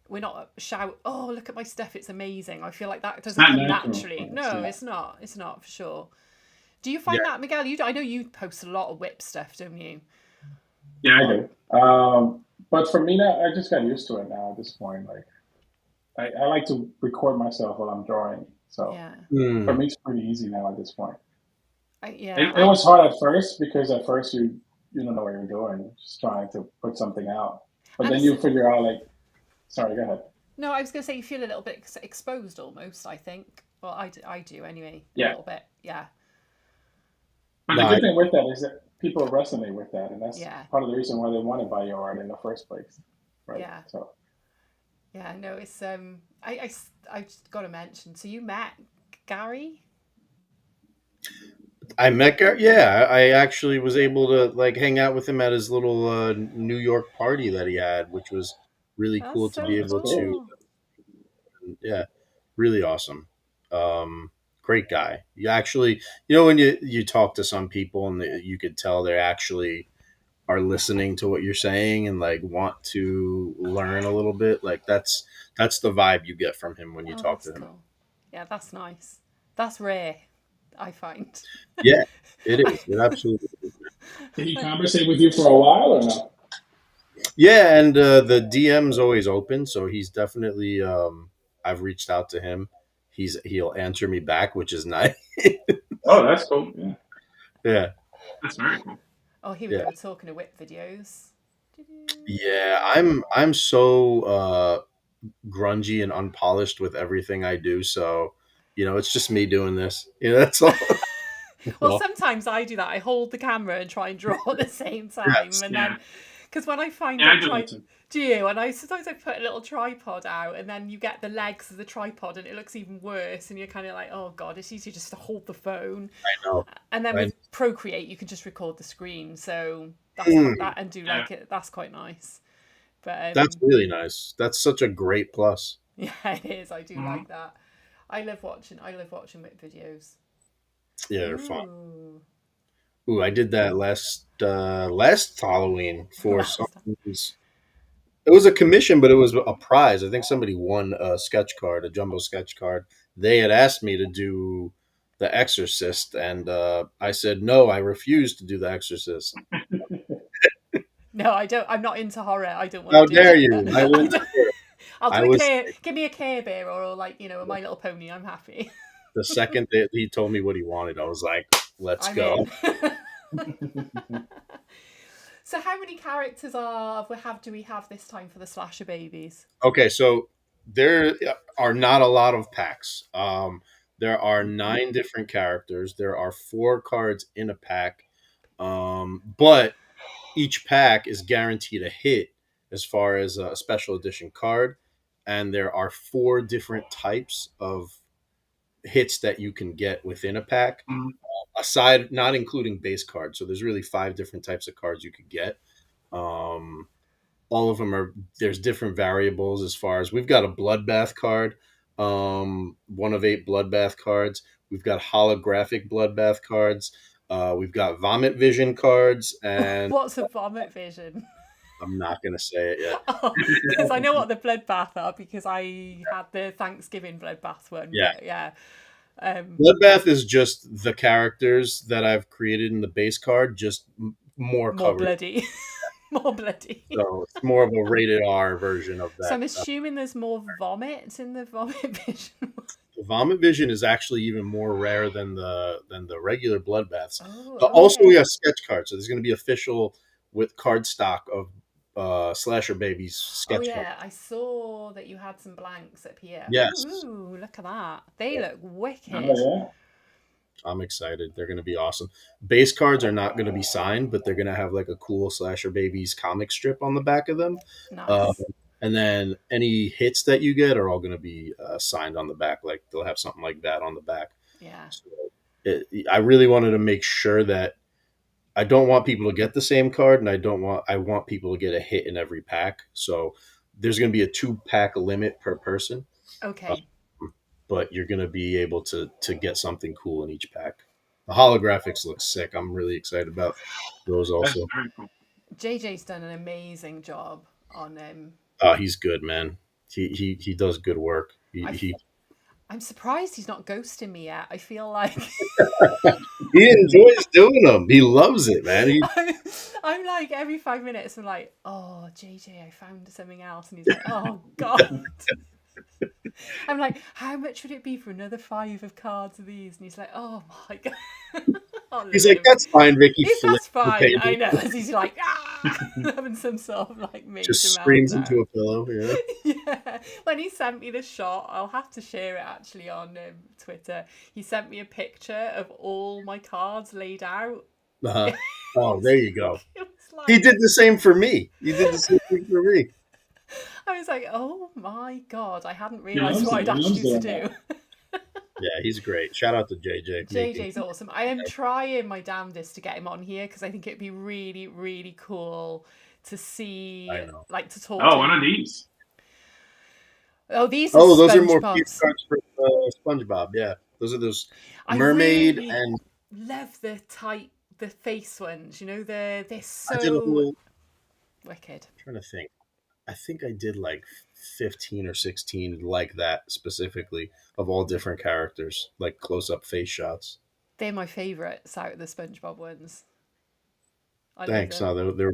We're not shout, oh, look at my stuff, it's amazing. I feel like that doesn't Not come natural naturally. for us, No, yeah. it's not. It's not for sure. Do you yeah. find that, Miguel? I know you post a lot of whip stuff, don't you? Yeah, I do. But for me, now, I just got used to it now at this point. Like, I like to record myself while I'm drawing. So Yeah. for me, it's pretty easy now at this point. Yeah. It was hard at first because at first you don't know what you're doing, just trying to put something out. But And then you figure out like, sorry, go ahead. no, I was going to say you feel a little bit exposed almost, I think. Well, I do anyway, a Yeah. little bit. Yeah. But the No, good thing with that is that people resonate with that, and that's Yeah. part of the reason why they want to buy your art in the first place, right? Yeah. So Yeah, no, it's I just got to mention. So you met Gary? I met Gary. Yeah, I actually was able to like hang out with him at his little New York party that he had, which was really That's cool to so be that's able cool. to. cool. Yeah, really awesome. Great guy. You actually, you know, when you talk to some people and you could tell they actually are listening to what you're saying and like want to learn a little bit. Like that's the vibe you get from him when you Oh, talk that's to him. cool. Yeah, that's nice. That's rare, I find. Yeah, it I, is. It absolutely is. Did he conversate with you for a while or no? Yeah, and the DM's always open, so he's definitely. I've reached out to him. He'll answer me back, which is nice. Oh, that's cool. Yeah, Yeah, that's very cool. oh, here we yeah, go. We're talking to whip videos. yeah. I'm so grungy and unpolished with everything I do, so it's just me doing this. That's all. That's Well, all. sometimes I do that. I hold the camera and try and draw at the same time, Yes. and Yeah, then because when I find yeah, I it, do that too. do you? And I sometimes I put a little tripod out, and then you get the legs of the tripod, and it looks even worse. And you're kind of like, oh god, it's easier just to hold the phone. I know. And then I, with Procreate, you can just record the screen, so that's Mm, that and do Yeah, like it. That's quite nice. But that's really nice. That's such a great plus. yeah, it is. I do Mhm. like that. I love watching. I love watching whip videos. Yeah, they're fun. Ooh, Ooh, I did that last Halloween for some. last. It was a commission, but it was a prize. I think somebody won a sketch card, a jumbo sketch card. They had asked me to do The Exorcist, and I said no. I refused to do The Exorcist. No, I don't. I'm not into horror. I don't want How to do dare it. you? I I wouldn't. don't, I'll do I a was care. Give me a Care Bear or like a My Little Pony. I'm happy. the second that he told me what he wanted, I was like, "Let's I'm go." in. So, how many characters do we have this time for the slasher babies? Okay, so there are not a lot of packs. There are 9 different characters. There are 4 cards in a pack, but each pack is guaranteed a hit as far as a special edition card, and there are 4 different types of hits that you can get within a pack. Mhm. Aside, not including base cards, so there's really 5 different types of cards you could get. Um, all of them are there's different variables as far as we've got a bloodbath card, one of 8 bloodbath cards. We've got holographic bloodbath cards. We've got vomit vision cards, and What's a vomit vision? I'm not going to say it yet. Oh, because I know what the bloodbath are because I had the Thanksgiving bloodbath one. Yeah. But yeah. Bloodbath is just the characters that I've created in the base card, just more More covered. bloody. More bloody. So it's more of a rated R version of So that. I'm assuming there's more vomit in the vomit vision. The vomit vision is actually even more rare than the regular bloodbaths. Oh, Also, we okay. have sketch cards, so there's going to be official with card stock of Slasher Babies Oh sketch cards. yeah, I saw that you had some blanks up here. Yes, Ooh, look at that. They look Oh wicked. yeah, I'm excited. They're going to be awesome. Base cards are not going to be signed, but they're going to have like a cool Slasher Babies comic strip on the back of them. Uh, Nice. and then any hits that you get are all going to be signed on the back. Like they'll have something like that on the back. Yeah. So I really wanted to make sure that I don't want people to get the same card, and I want people to get a hit in every pack. So there's going to be a 2-pack limit per person, Okay. but you're going to be able to get something cool in each pack. The holographics look sick. I'm really excited about those that's also. very cool. JJ's done an amazing job on He's good, man. He does good work. I'm surprised he's not ghosting me yet. I feel like He enjoys doing them. He loves it, man. I'm like every 5 minutes I'm like, oh JJ, I found something else, and he's like, oh god. I'm like, how much would it be for another 5 of cards of these? And he's like, oh my god. I He's love like, him. that's fine, Vicky. That's Flips the fine. I table, know. As he's like, having some sort of like major just screams into meltdown. a pillow. Yeah. Yeah. When he sent me the shot, I'll have to share it actually on Twitter. He sent me a picture of all my cards laid out. Uh-huh. It Oh, was there you go. it was He like did the same for me. He did the same thing for me. I was like, oh my god, I hadn't He realised loves what it. I'd He asked loves you to doing do. that. Yeah, he's great. Shout out to JJ. Making JJ's awesome. I am trying my damnedest to get him on here because I think it'd be really, really cool to see, I know. like, to talk Oh, to one him. of these. Oh, these are Oh, those are more cute SpongeBob's. cards for SpongeBob. Yeah, those are those I mermaid really and love the face ones. You know, they're I did a so whole. wicked. I'm trying to think. I think I did like 15 or 16 like that specifically of all different characters, like close up face shots. They're my favourites out of the SpongeBob ones. I love Thanks. them. No, they're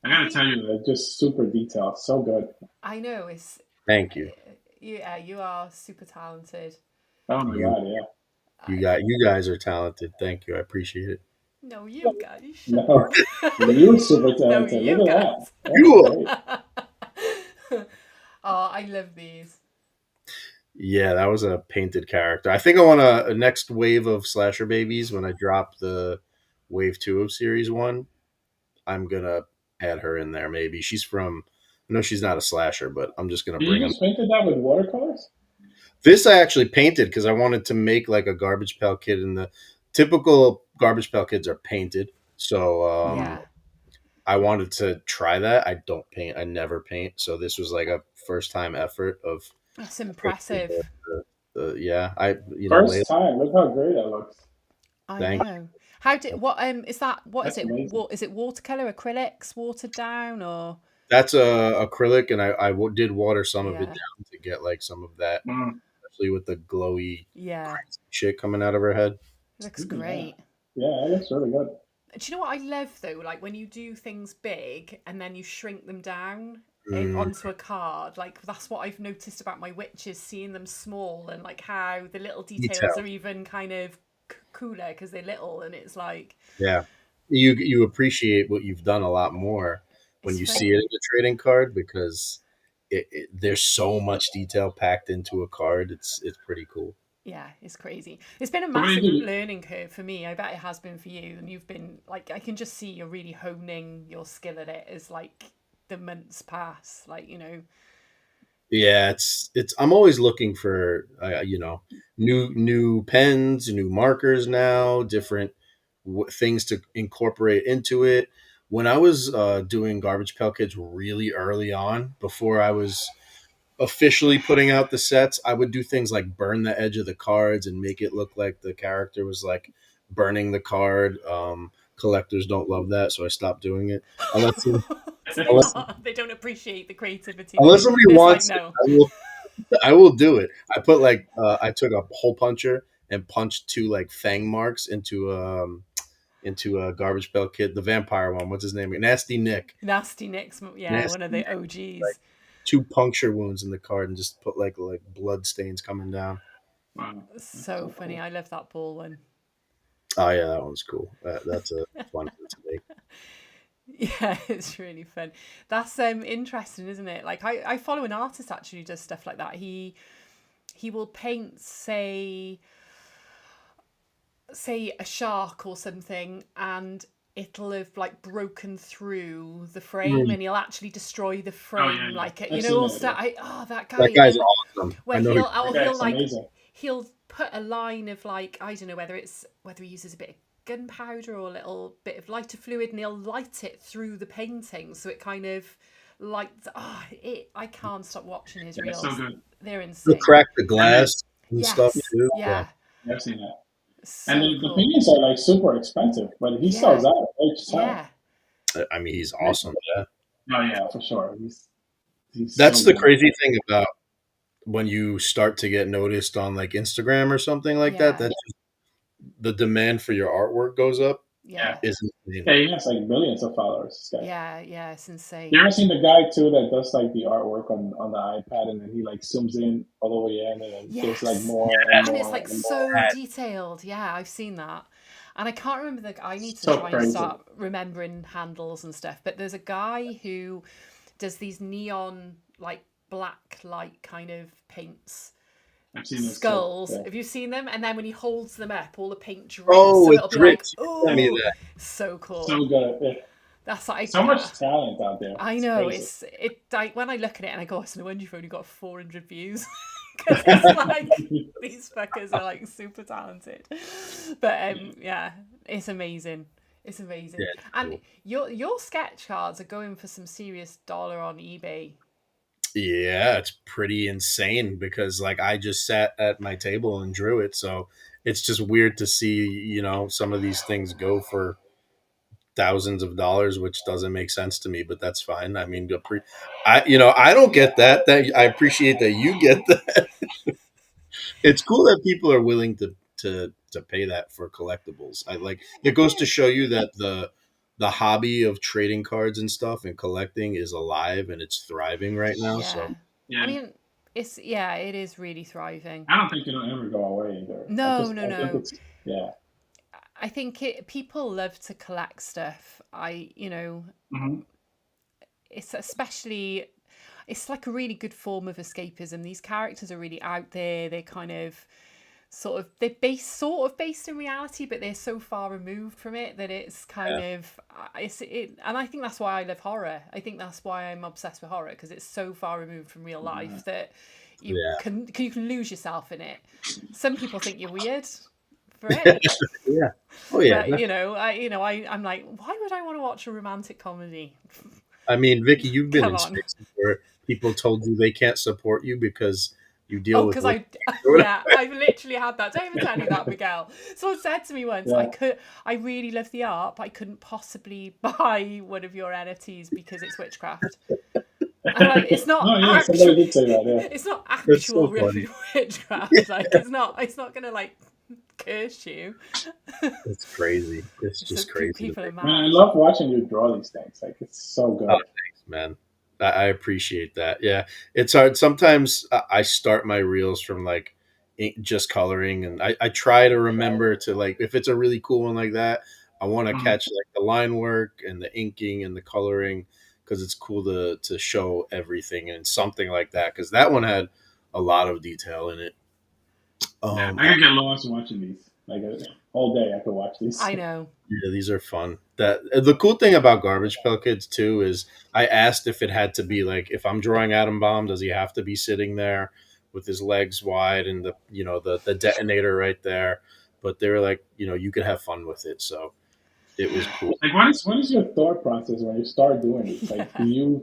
I I gotta think tell you, they're just super detailed. So good. I know it's thank you. yeah, you are super talented. Oh my You god, yeah. you guys are talented. Thank you. I appreciate it. No, you guys. Shut No, up. you're super No, talented. Look you at guys. that. That's great. Oh, I love these. Yeah, that was a painted character. I think I want a next wave of slasher babies when I drop the wave 2 of series 1. I'm gonna add her in there. Maybe she's from. I know she's not a slasher, but I'm just gonna Did bring you them. just painted that with watercolors? This I actually painted because I wanted to make like a Garbage Pail Kid, and the typical Garbage Pail Kids are painted. So Yeah, I wanted to try that. I don't paint. I never paint. So this was like a first time effort of that's impressive. yeah. I First time. Look how great that looks. I Thank know. How did what is that? What is That's it? amazing. What is it? Watercolor, acrylics, watered down, or That's a acrylic, and did water some of it yeah, down to get like some of that, Mm. especially with the glowy yeah. shit coming out of her head. Looks Yeah. great. Yeah, it looks really good. Do you know what I love though? Like when you do things big and then you shrink them down Mm, onto a card. Like that's what I've noticed about my witches, seeing them small and like how the little details detail. are even kind of cooler because they're little, and it's like Yeah, you appreciate what you've done a lot more when it's you see it fun. in a trading card because there's so much detail packed into a card. It's pretty cool. Yeah, it's crazy. It's been a So what do massive you do? learning curve for me. I bet it has been for you. And you've been like, I can just see you're really honing your skill at it as like the months pass. Like, you know, Yeah, it's. I'm always looking for new pens, new markers now, different things to incorporate into it. When I was doing Garbage Pail Kids really early on, before I was officially putting out the sets, I would do things like burn the edge of the cards and make it look like the character was like burning the card. Collectors don't love that, so I stopped doing it. Unless do they unless, not? They don't appreciate the creativity. unless somebody It's like, wants it, no. I will do it. I put like I took a hole puncher and punched two like fang marks into a Garbage Pail Kid, the vampire one. What's his name? Nasty Nick. Nasty Nick's, yeah, one Nasty of the Nick. Like OGs. two puncture wounds in the card and just put like blood stains coming down. Wow. So funny. Cool. I love that ball one. Oh yeah, that one's cool. That's a fun one to make. Yeah, it's really fun. That's interesting, isn't it? Like I follow an artist actually who does stuff like that. He will paint, say a shark or something, and it'll have like broken through the frame, and he'll actually destroy the frame, yeah, yeah. like I've you seen know, all that, stuff. yeah. That guy, That and guy's then awesome. where I know. he'll That guy's like amazing. he'll put a line of like I don't know whether he uses a bit of gunpowder or a little bit of lighter fluid, and he'll light it through the painting so it kind of lights. I can't stop watching his Yeah, reels. so good. They're He'll insane. crack the glass and stuff Yes, too. yeah, I've seen that. And so the cool. paintings are like super expensive, but he Yeah, sells out each time. yeah. I mean, he's awesome. Yeah. Oh yeah, for sure. He's That's so the good. crazy thing about when you start to get noticed on like Instagram or something like that. Yeah. That's just, the demand for your artwork goes up. Yeah, is insane. Yeah, he has like millions of followers. This guy. yeah, it's You insane. ever seen the guy too that does like the artwork on the iPad and then he like zooms in all the way in and then gives like Yes, more and and it's more like and more. so detailed. Yeah, I've seen that, and I can't remember the. I need to So try and crazy. start remembering handles and stuff. But there's a guy who does these neon like black light kind of paints I've seen this too. skulls. Yeah. Have you seen them? And then when he holds them up, all the paint drips, Oh, so it it'll be like, drips. You sent me oh, that. so So cool. good. Yeah. That's like, So much talent out there. I It's know crazy. it. Like when I look at it and I go, "It's no wonder you've only got 400 views," because it's like these fuckers are like super talented. But yeah, it's amazing. It's amazing. Yeah, it's And cool. your sketch cards are going for some serious dollar on eBay. Yeah, it's pretty insane because like I just sat at my table and drew it, so it's just weird to see, some of these things go for thousands of dollars, which doesn't make sense to me, but that's fine. I mean, I don't get that. That I appreciate that you get that. It's cool that people are willing to pay that for collectibles. I like it goes to show you that the hobby of trading cards and stuff and collecting is alive and it's thriving right now. Yeah. So I Yeah. mean, it is really thriving. I don't think it'll ever go away either. No, I think no. it's yeah. I think people love to collect stuff. Hmm. It's especially it's like a really good form of escapism. These characters are really out there. They're kind of based in reality, but they're so far removed from it that it's kind of and I think that's why I love horror. I think that's why I'm obsessed with horror, because it's so far removed from real life that yeah, you can lose yourself in it. Some people think you're weird for it, yeah, oh yeah. but I'm like, why would I want to watch a romantic comedy? I mean, Vicky, you've been Come in on. spaces where people told you they can't support you because you deal Oh, with because women. yeah, I've literally had that. Don't even tell you that, Miguel. Someone said to me once, Yeah. I really love the art, but I couldn't possibly buy one of your NFTs because it's witchcraft. And like, it's not Oh yeah, somebody actual, did say that. Yeah. it's not That's actual so funny. witchcraft. Like, it's not gonna like curse you. It's crazy. It's So just crazy to people me. are Man, I mad. love watching you draw these things. Like it's so good. Oh, thanks, man. I appreciate that. Yeah, it's hard. Sometimes I start my reels from like just coloring, and I try to remember to like if it's a really cool one like that, I want to Mhm. catch like the line work and the inking and the coloring because it's cool to show everything and something like that because that one had a lot of detail in it. Yeah, Um, I could get lost watching these. Like all day, I could watch these. I know. Yeah, these are fun. That the cool thing about Garbage Pail Kids too is I asked if it had to be like if I'm drawing Atom Bomb, does he have to be sitting there with his legs wide and the detonator right there? But they were like, you could have fun with it, so it was cool. Like what is your thought process when you start doing these? Like Yeah. do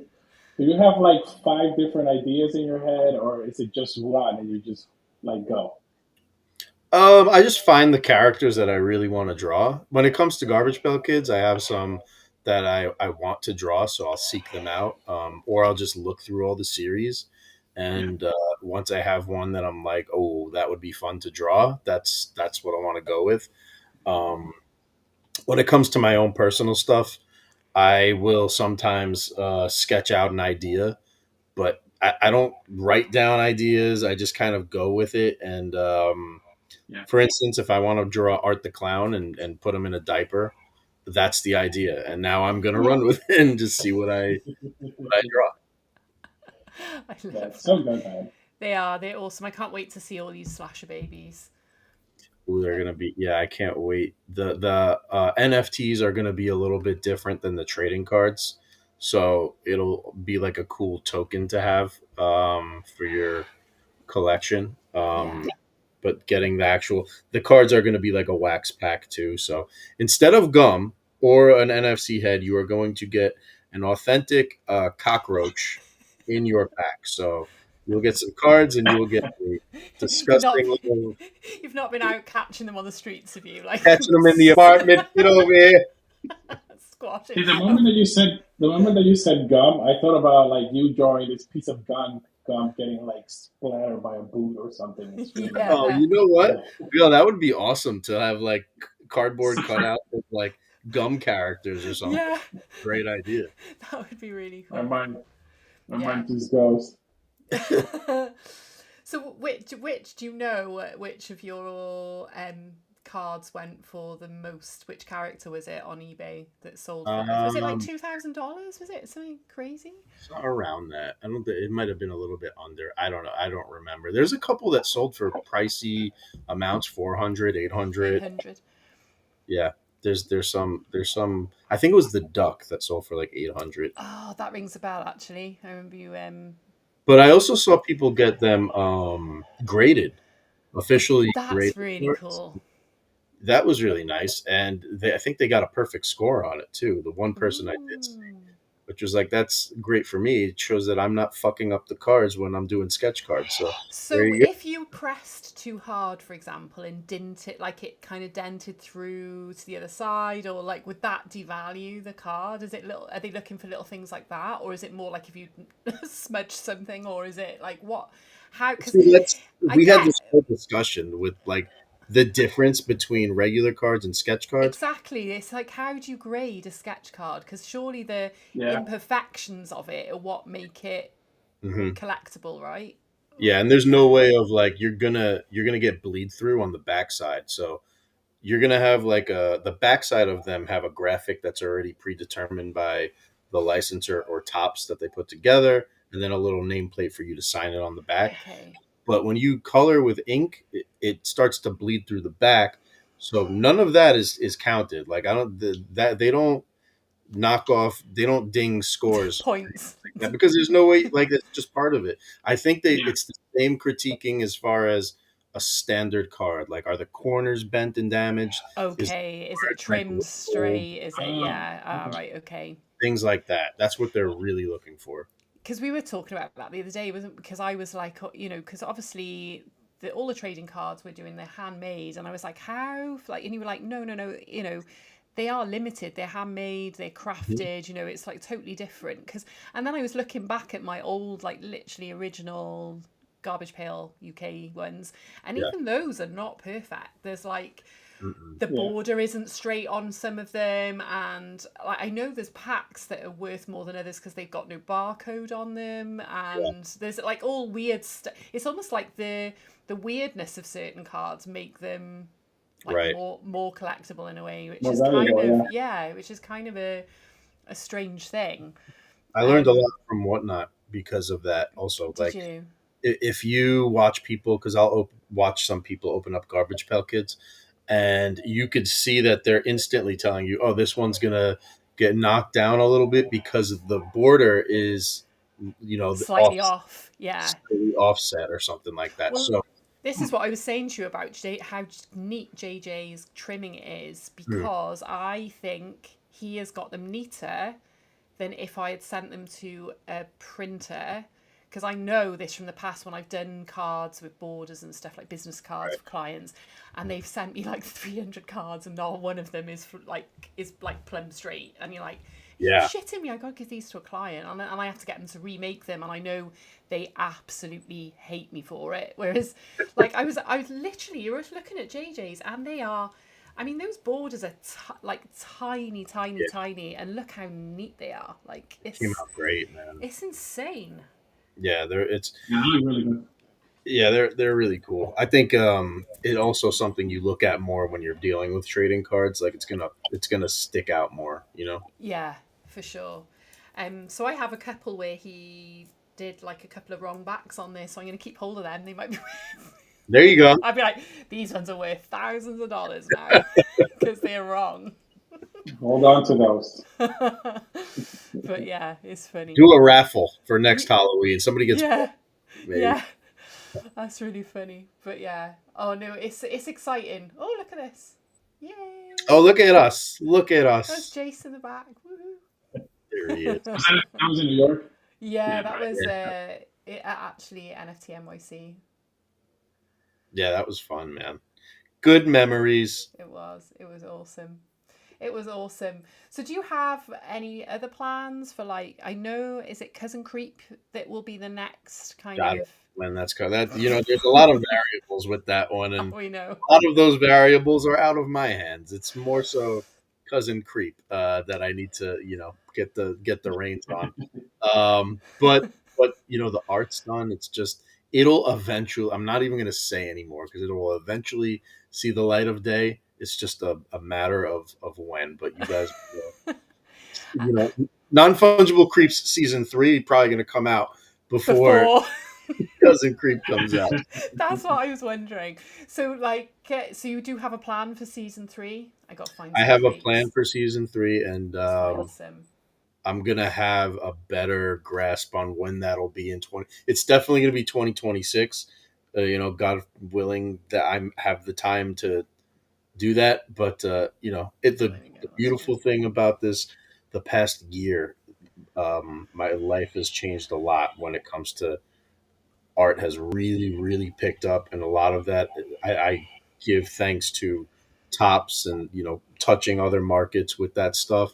you have like five different ideas in your head, or is it just one and you just like go? I just find the characters that I really want to draw. When it comes to Garbage Pail Kids, I have some that I want to draw, so I'll seek them out, or I'll just look through all the series. Yeah. And once I have one that I'm like, oh, that would be fun to draw, that's what I want to go with. Um, when it comes to my own personal stuff, I will sometimes sketch out an idea, but I don't write down ideas. I just kind of go with it. And Yeah. for instance, if I want to draw Art the Clown and put him in a diaper, that's the idea. And now I'm gonna run with it and just see what I draw. I Yeah, love it's so that. good, man. They're awesome. I can't wait to see all these slasher babies. Ooh, they're gonna be yeah. I can't wait. The NFTs are gonna be a little bit different than the trading cards, so it'll be like a cool token to have for your collection. Yeah. But getting the cards are going to be like a wax pack too. So instead of gum or an NFC head, you are going to get an authentic cockroach in your pack. So you'll get some cards and you will get a You've not disgusting little you've not been out catching them on the streets, have you? Like catching them in the apartment. Get over here. squatting. See, the moment that you said gum, I thought about like you drawing this piece of gum getting like splattered by a boot or something and screaming. Oh, Yeah. you know what? Yo, that would be awesome to have like cardboard cutouts of like gum characters or something. Yeah, Great idea. that would be really I cool. might, I Yeah. might just ghost. So which do you know which of your cards went for the most? Which character was it on eBay that sold for? Was it like $2,000? Was it something crazy? So around that, I don't think it might have been a little bit under. I don't know. I don't remember. There's a couple that sold for pricey amounts, 400, 800. 800. Yeah. There's some. I think it was the duck that sold for like 800. Oh, that rings a bell. Actually, I remember you. But I also saw people get them graded, officially That's graded. really cool. That was really nice, and I think they got a perfect score on it too. The one person I did see, which was like, that's great for me. It shows that I'm not fucking up the cards when I'm doing sketch cards. So there you go. If you pressed too hard, for example, and didn't it, like it kind of dented through to the other side, or like would that devalue the card? Is it little? Are they looking for little things like that, or is it more like if you smudge something, or is it like what? How? Because we had this whole discussion with like the difference between regular cards and sketch cards. Exactly. It's like, how do you grade a sketch card? Because surely the imperfections of it are what make it collectible, right? Yeah, and there's no way of like you're gonna get bleed through on the backside. So you're gonna have like the backside of them have a graphic that's already predetermined by the licensor or tops that they put together, and then a little nameplate for you to sign it on the back. Okay. But when you color with ink, it starts to bleed through the back. So none of that is counted. Like that they don't knock off, they don't ding scores points like that, because there's no way, like it's just part of it. I think it's the same critiquing as far as a standard card. Like, are the corners bent and damaged? Okay, is it trimmed straight? Is it right, okay. Things like that. That's what they're really looking for. Because we were talking about that the other day, wasn't? Because I was like, because obviously all the trading cards we're doing, they're handmade, and I was like, how? Like, and you were like, no, they are limited, they're handmade, they're crafted, it's like totally different. And then I was looking back at my old, like literally original Garbage Pail UK ones, and even those are not perfect. There's like the border isn't straight on some of them, and I know there's packs that are worth more than others because they've got no barcode on them, and there's like all weird stuff. It's almost like the weirdness of certain cards make them like more collectible in a way, which is kind of a strange thing. I learned a lot from Whatnot because of that. Also, did you? If you watch people, because I'll watch some people open up Garbage Pail Kids, and you could see that they're instantly telling you, oh, this one's going to get knocked down a little bit because the border is, slightly off. Yeah. Slightly offset or something like that. Well, so this is what I was saying to you about how neat JJ's trimming is, because I think he has got them neater than if I had sent them to a printer. Because I know this from the past when I've done cards with borders and stuff, like business cards for clients, and they've sent me like 300 cards, and not one of them is plumb straight, and you're like, you're shitting me! I gotta give these to a client, and I have to get them to remake them, and I know they absolutely hate me for it. Whereas, like I was literally, you were looking at JJ's, and they are. I mean, those borders are tiny, and look how neat they are. Like, it came out great, man. It's insane. Yeah, really good. Yeah, they're really cool. I think it also something you look at more when you're dealing with trading cards. Like it's gonna stick out more, Yeah, for sure. So I have a couple where he did like a couple of wrong backs on this, so I'm gonna keep hold of them. They might be. There you go. I'd be like, these ones are worth thousands of dollars now because they're wrong. Hold on to those. But yeah, it's funny. Do a raffle for next Halloween. Somebody gets maybe. Yeah, that's really funny. But yeah, oh no, it's exciting. Oh, look at this! Yay! Oh, look at us! Look at us! That's Jace in the back. Woohoo! There he is. That was in New York. Yeah, that was actually NFT NYC. Yeah, that was fun, man. Good memories. It was awesome. It was awesome. So do you have any other plans for, like, I know, is it Cousin Creep that will be the next kind of... When that's called that, there's a lot of variables with that one, and we know a lot of those variables are out of my hands. It's more so cousin Creep that I need to get the reins on. But the art's done. It's just it'll eventually. I'm not even going to say anymore because it will eventually see the light of day. It's just a matter of when. But you guys, non fungible creeps season 3 probably going to come out before Before. cousin Creep comes out. That's what I was wondering. So, so you do have a plan for season 3? I got to find I some have a dates. plan for season 3, and Awesome. I'm gonna have a better grasp on when that'll be in 20. It's definitely gonna be 2026. God willing that I have the time to do that. But There we go. the That's beautiful good. thing about the past year, my life has changed a lot when it comes to art. Has really, really picked up, and a lot of that I give thanks to Tops and touching other markets with that stuff.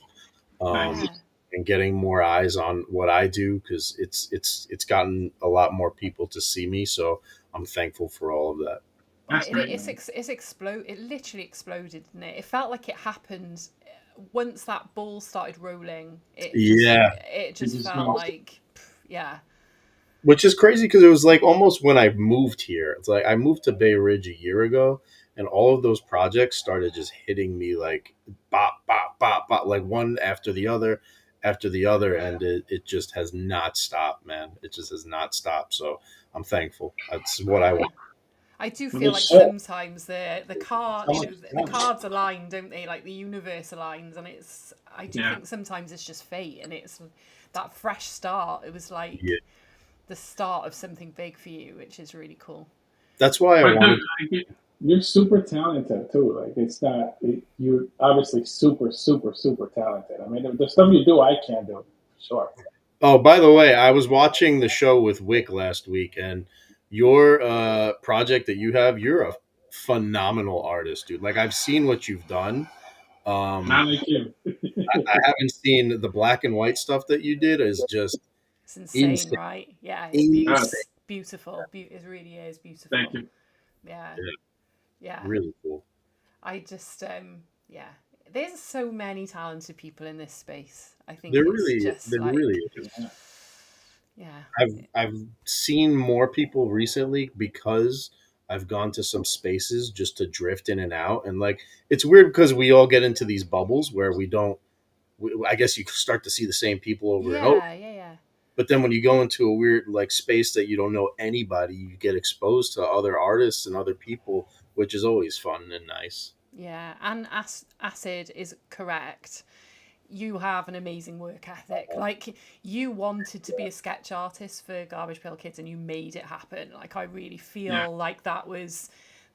Um, Nice. Yeah. and getting more eyes on what I do because it's gotten a lot more people to see me. So I'm thankful for all of that. Oh, That's great, man. It literally exploded, didn't it? It felt like it happened once that ball started rolling. Yeah, It It just just felt went. like, yeah, which is crazy because it was like almost when I moved here. It's like I moved to Bay Ridge a year ago, and all of those projects started just hitting me like bop, bop, bop, bop, like one after the other, and it just has not stopped, man. It just has not stopped. So I'm thankful. That's what I yeah. want. I do Well, feel it like should. sometimes the cards align, don't they? Like the universe aligns, and I do Yeah. think sometimes it's just fate, and it's that fresh start. It was Yeah, like the start of something big for you, which is really cool. that's why I But wanted. dude, like, you're super talented too. Like it's not you're obviously super, super, super talented. I mean, the stuff you do, I can't do. Sure. Oh, by the way, I was watching the show with Wick last week, and your project that you have, you're a phenomenal artist, dude. Like I've seen what you've done. Not Um, like you. I haven't seen the black and white stuff that you did. Is just It's insane, insane, right? Yeah, insane. Yes. beautiful. It really is Thank beautiful. you. Yeah, Yeah, yeah. really cool. I just yeah. There's so many talented people in this space. I think There it's really, just there really like is. Yeah. yeah, I've seen more people recently because I've gone to some spaces just to drift in and out, and like it's weird because we all get into these bubbles where we don't. I guess you start to see the same people over and over. yeah. But then when you go into a weird like space that you don't know anybody, you get exposed to other artists and other people, which is always fun and nice. Yeah, and acid is correct. You have an amazing work ethic. Like you wanted to be a sketch artist for Garbage Pail Kids, and you made it happen. Like I really Yeah. feel like that was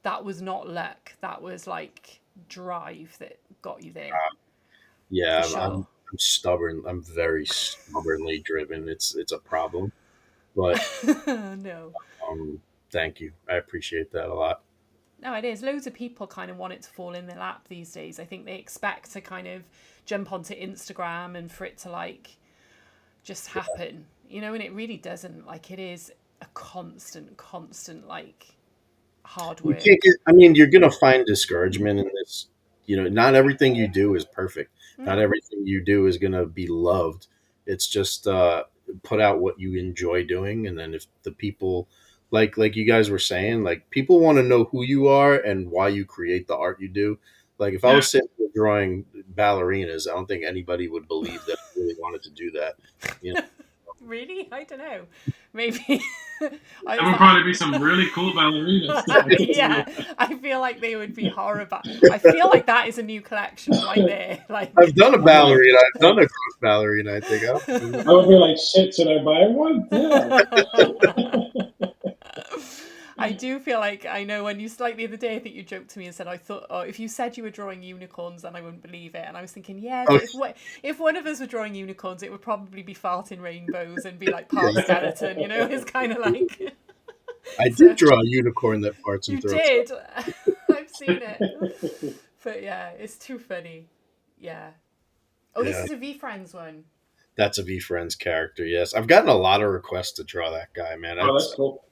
not luck. That was like drive that got you there for Yeah, sure. I'm stubborn. I'm very stubbornly driven. It's a problem, but No. um, thank you. I appreciate that a lot. No, it is. Loads of people kind of want it to fall in their lap these days. I think they expect to kind of jump onto Instagram and for it to like just happen, and it really doesn't. Like it is a constant like hard You can't work. get. I mean, you're gonna find discouragement in this. Not everything you do is perfect. Not No. everything you do is gonna be loved. It's just put out what you enjoy doing, and then if the people, like you guys were saying, like people want to know who you are and why you create the art you do. Like if I Yeah. was sitting here drawing ballerinas, I don't think anybody would believe that I really wanted to do that. You know, Really? I don't know. Maybe I There was would like, probably be some really cool ballerinas. I can tell yeah, you. I feel like they would be horrible. I feel like that is a new collection right there. I've Like, done a I'll be like, ballerina. I've done a ghost ballerina. I think. I would be like, shit, should I buy one? Yeah. I do feel like I know when like the other day, I think you joked to me and said, I thought, oh, if you said you were drawing unicorns, then I wouldn't believe it. And I was thinking, yeah, Oh, but if one of us were drawing unicorns, it would probably be farting rainbows and be like part yeah. skeleton, It's kind of like. I So did draw a unicorn that farts and you throws up. did. I've seen it. But yeah, it's too funny. Yeah. Oh, this Yeah, is a V Friends one. that's a V Friends character. Yes, I've gotten a lot of requests to draw that guy, man. Oh, that's cool.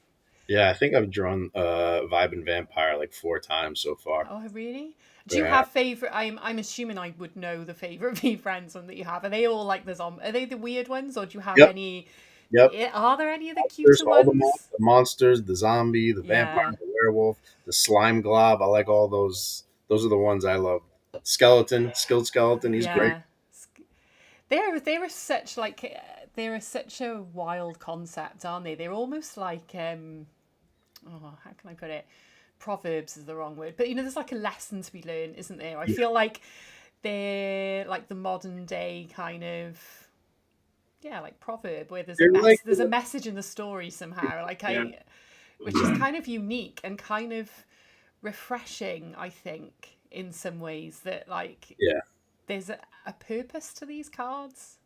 Yeah, I think I've drawn Vibe and Vampire like 4 times so far. Oh, really? Do you Yeah. have favorite? I'm assuming I would know the favorite V Friends one that you have. Are they all like the Are they the weird ones, or do you have Yep. any? Yep. Are there any of the There's cuter all ones? the monsters, the zombie, the vampire, Yeah, the werewolf, the slime glob. I like all those. Those are the ones I love. Skeleton, skilled skeleton. He's great. yeah. They're such like they're such a wild concept, aren't they? They're almost like oh, how can I put it? Proverbs is the wrong word, but there's like a lesson to be learned, isn't there? I Yeah. feel like they're like the modern day kind of like proverb where They're like there's a message in the story somehow. Like Yeah. which is kind of unique and kind of refreshing, I think, in some ways that like yeah. there's a purpose to these cards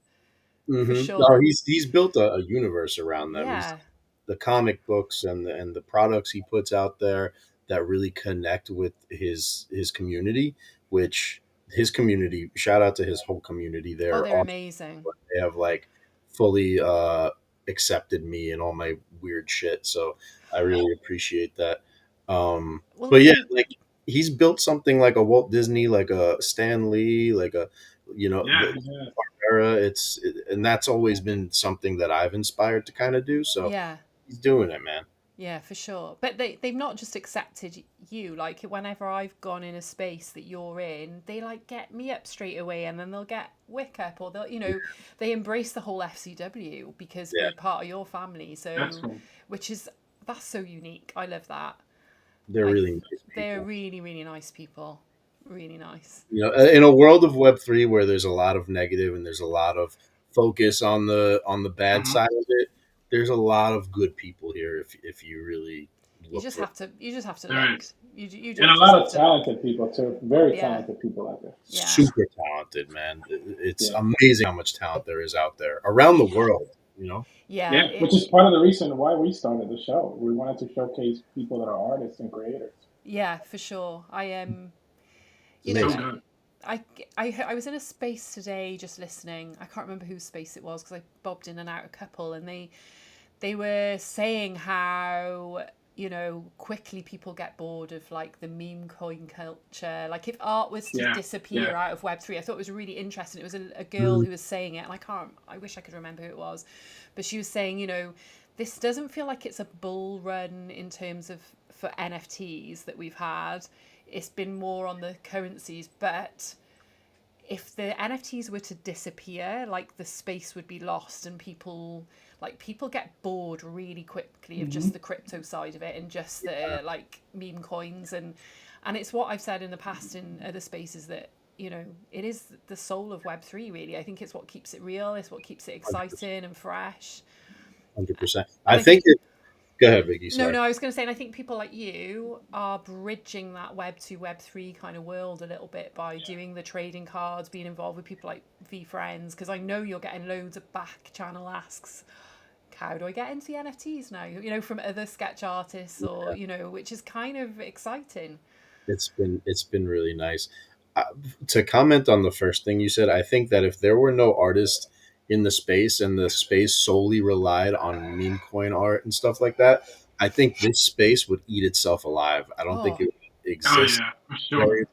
for No, sure. he's built a universe around them. He's Yeah, the comic books and the products he puts out there that really connect with his community. Which his community, shout out to his whole community. oh, They're they're awesome. amazing. They have like fully accepted me and all my weird shit. So I really appreciate that. Well, But yeah, and like he's built something like a Walt Disney, like a Stan Lee, like a Yeah. the Yeah. era. And that's always been something that I've inspired to kind of do. So yeah. he's doing it, man. Yeah, for sure. But they've not just accepted you. Like, whenever I've gone in a space that you're in, they like get me up straight away and then they'll get Wick up or they embrace the whole FCW because Yeah, we're part of your family. That's So, cool. that's so unique. I love that. they're I, really nice they're people. really, really nice people. Really nice. In a world of Web3 where there's a lot of negative and there's a lot of focus on the bad Mhm. side of it, there's a lot of good people here if you really look for it. You just have to There look. is. You And a just lot have of to look. talented people too. Very Yeah. talented people out there. Yeah. Super talented, man. It's Yeah. amazing how much talent there is out there around the world, you know? Yeah. Yeah. Which is part of the reason why we started the show. We wanted to showcase people that are artists and creators. Yeah, for sure. I am. It's So amazing. good. I was in a space today just listening. I can't remember whose space it was because I bobbed in and out a couple, and they were saying how quickly people get bored of like the meme coin culture. Like if art was to Yeah. disappear Yeah. out of Web3, I thought it was really interesting. It was a girl who was saying it, and I wish I could remember who it was, but she was saying, this doesn't feel like it's a bull run in terms of for NFTs that we've had. It's been more on the currencies, but if the NFTs were to disappear, like the space would be lost, and people get bored really quickly of just the crypto side of it and just the like meme coins and it's what I've said in the past in other spaces that it is the soul of Web3 really. I think it's what keeps it real. It's what keeps it exciting and fresh. 100%. And I I think think go ahead, Vicky. no, Sorry. no, I was going to say, and I think people like you are bridging that Web 2, Web 3 kind of world a little bit by doing the trading cards, being involved with people like V Friends, because I know you're getting loads of back channel asks. How do I get into the NFTs now? From other sketch artists or, which is kind of exciting. It's been really nice. Uh, to comment on the first thing you said, I think that if there were no artists in the space and the space solely relied on meme coin art and stuff like that, I think this space would eat itself alive. I don't think Oh, it would Oh exist. yeah, for sure.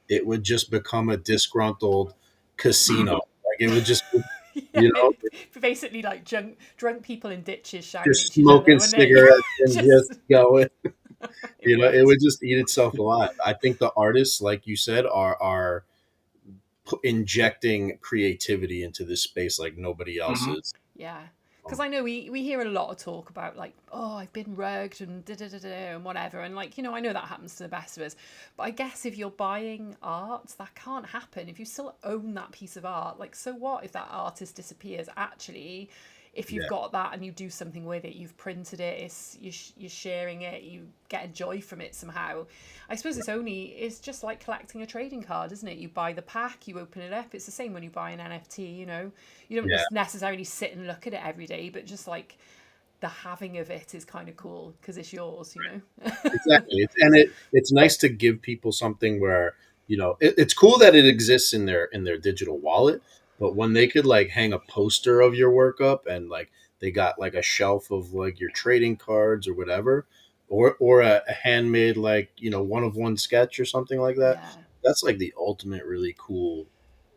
It would just become a disgruntled casino. Mhm. Like it would just, yeah. you know, Basically like drunk people in ditches shouting just at each other, smoking wouldn't it? cigarettes and just Just, going. it It would. would just eat itself alive. I think the artists, like you said, are injecting creativity into this space like nobody else Mhm. is. Yeah, because I know we hear a lot of talk about like, oh, I've been rugged and da da da da and whatever, and like I know that happens to the best of us. But I guess if you're buying art, that can't happen. If you still own that piece of art, like so what if that artist disappears? Actually, if you've Yeah, got that and you do something with it, you've printed it, you're sharing it, you get a joy from it somehow. I suppose it's just like collecting a trading card, isn't it? You buy the pack, you open it up. It's the same when you buy an NFT. You don't yeah, necessarily sit and look at it every day, but just like the having of it is kind of cool because it's yours. exactly. It's nice to give people something where it's cool that it exists in their digital wallet, but when they could like hang a poster of your work up and like they got like a shelf of like your trading cards or whatever, or a handmade like one of one sketch or something like that. Yeah. That's like the ultimate really cool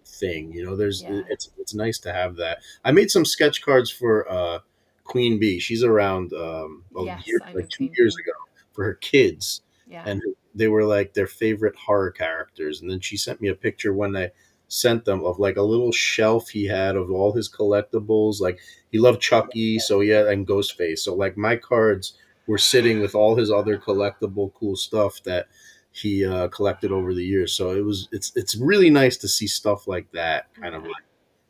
thing. There's Yeah. it's nice to have that. I made some sketch cards for Queen Bee. She's around a Yes, year, I know like two Queen years Bee. ago, for her kids, Yeah. and they were like their favorite horror characters. And then she sent me a picture when I sent them of like a little shelf he had of all his collectibles. Like he loved Chucky, so yeah, and Ghostface. So like my cards were sitting with all his other collectible cool stuff that he collected over the years. So it's really nice to see stuff like that kind of Yeah. like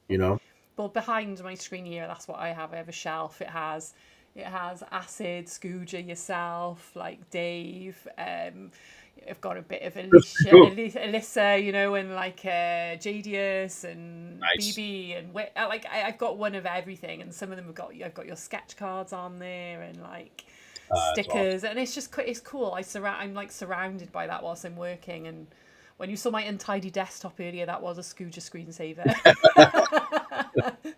you know. Well, behind my screen here, that's what I have. I have a shelf. It has Acid, Scooja, yourself, like Dave. I've got a bit of Alicia, Cool. Alyssa, and like Jadius and Nice. BB and I've got one of everything, and some of them I've got your sketch cards on there and like That's awesome. stickers, and it's cool. I'm like surrounded by that whilst I'm working, and when you saw my untidy desktop earlier, that was a Scooja screensaver.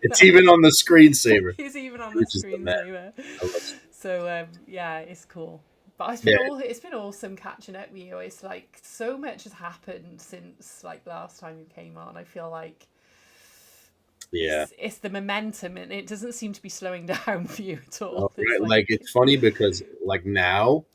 It's even on the screensaver. He's even on the Which is the man. screensaver. I love it. So yeah, it's cool. But Yeah. it's been awesome catching up with you. It's like so much has happened since like last time you came on. I feel like Yeah. it's the momentum, and it doesn't seem to be slowing down for you at all. Oh, It's right. Like it's funny because like now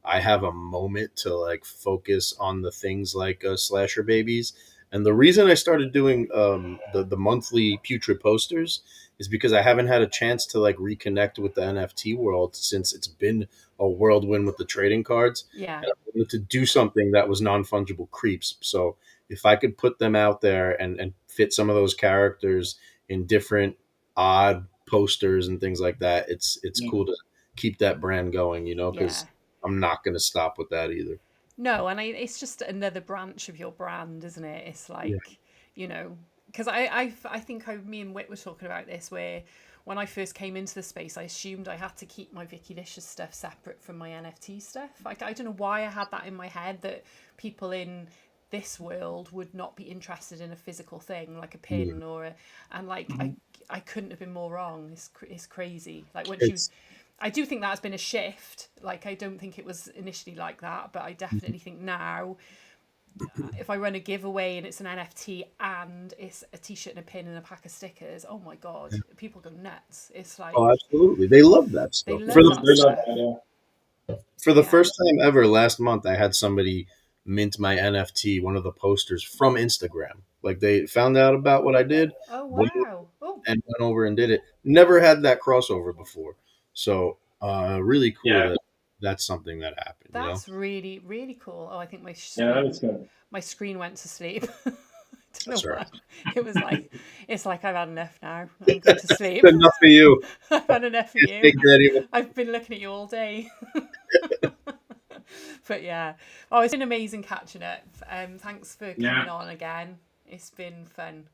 I have a moment to like focus on the things like slasher babies. And the reason I started doing the monthly putrid posters is because I haven't had a chance to like reconnect with the NFT world since it's been a whirlwind with the trading cards. yeah, And I wanted to do something that was non-fungible creeps. So if I could put them out there and fit some of those characters in different odd posters and things like that, it's cool to keep that brand going, yeah. because I'm not going to stop with that either. No, and it's just another branch of your brand, isn't it? It's Yeah. like, because I think me and Whit were talking about this, where when I first came into the space, I assumed I had to keep my Vicky Licious stuff separate from my NFT stuff. Like, I don't know why I had that in my head, that people in this world would not be interested in a physical thing like a pin I couldn't have been more wrong. It's crazy. Like I do think that has been a shift. Like, I don't think it was initially like that, but I definitely think now, if I run a giveaway and it's an NFT and it's a t-shirt and a pin and a pack of stickers, oh my God, people go nuts. It's like, Oh, absolutely. They love that they stuff. love For that the stuff. for the Yeah. first time ever last month, I had somebody mint my NFT, one of the posters from Instagram. Like they found out about what I did, Oh, went wow. Oh, and went over and did it. Never had that crossover before. So really cool that that's something that happened, that's really, really cool. Oh, I think that is good. my screen went to sleep. I don't That's know right. why. It was like, it's like I've had enough now. I'm going to sleep. Enough for you. I've had enough of you. Big Daddy. I've been looking at you all day. But yeah. Oh, it's been amazing catching up. Thanks for coming on again. It's been fun.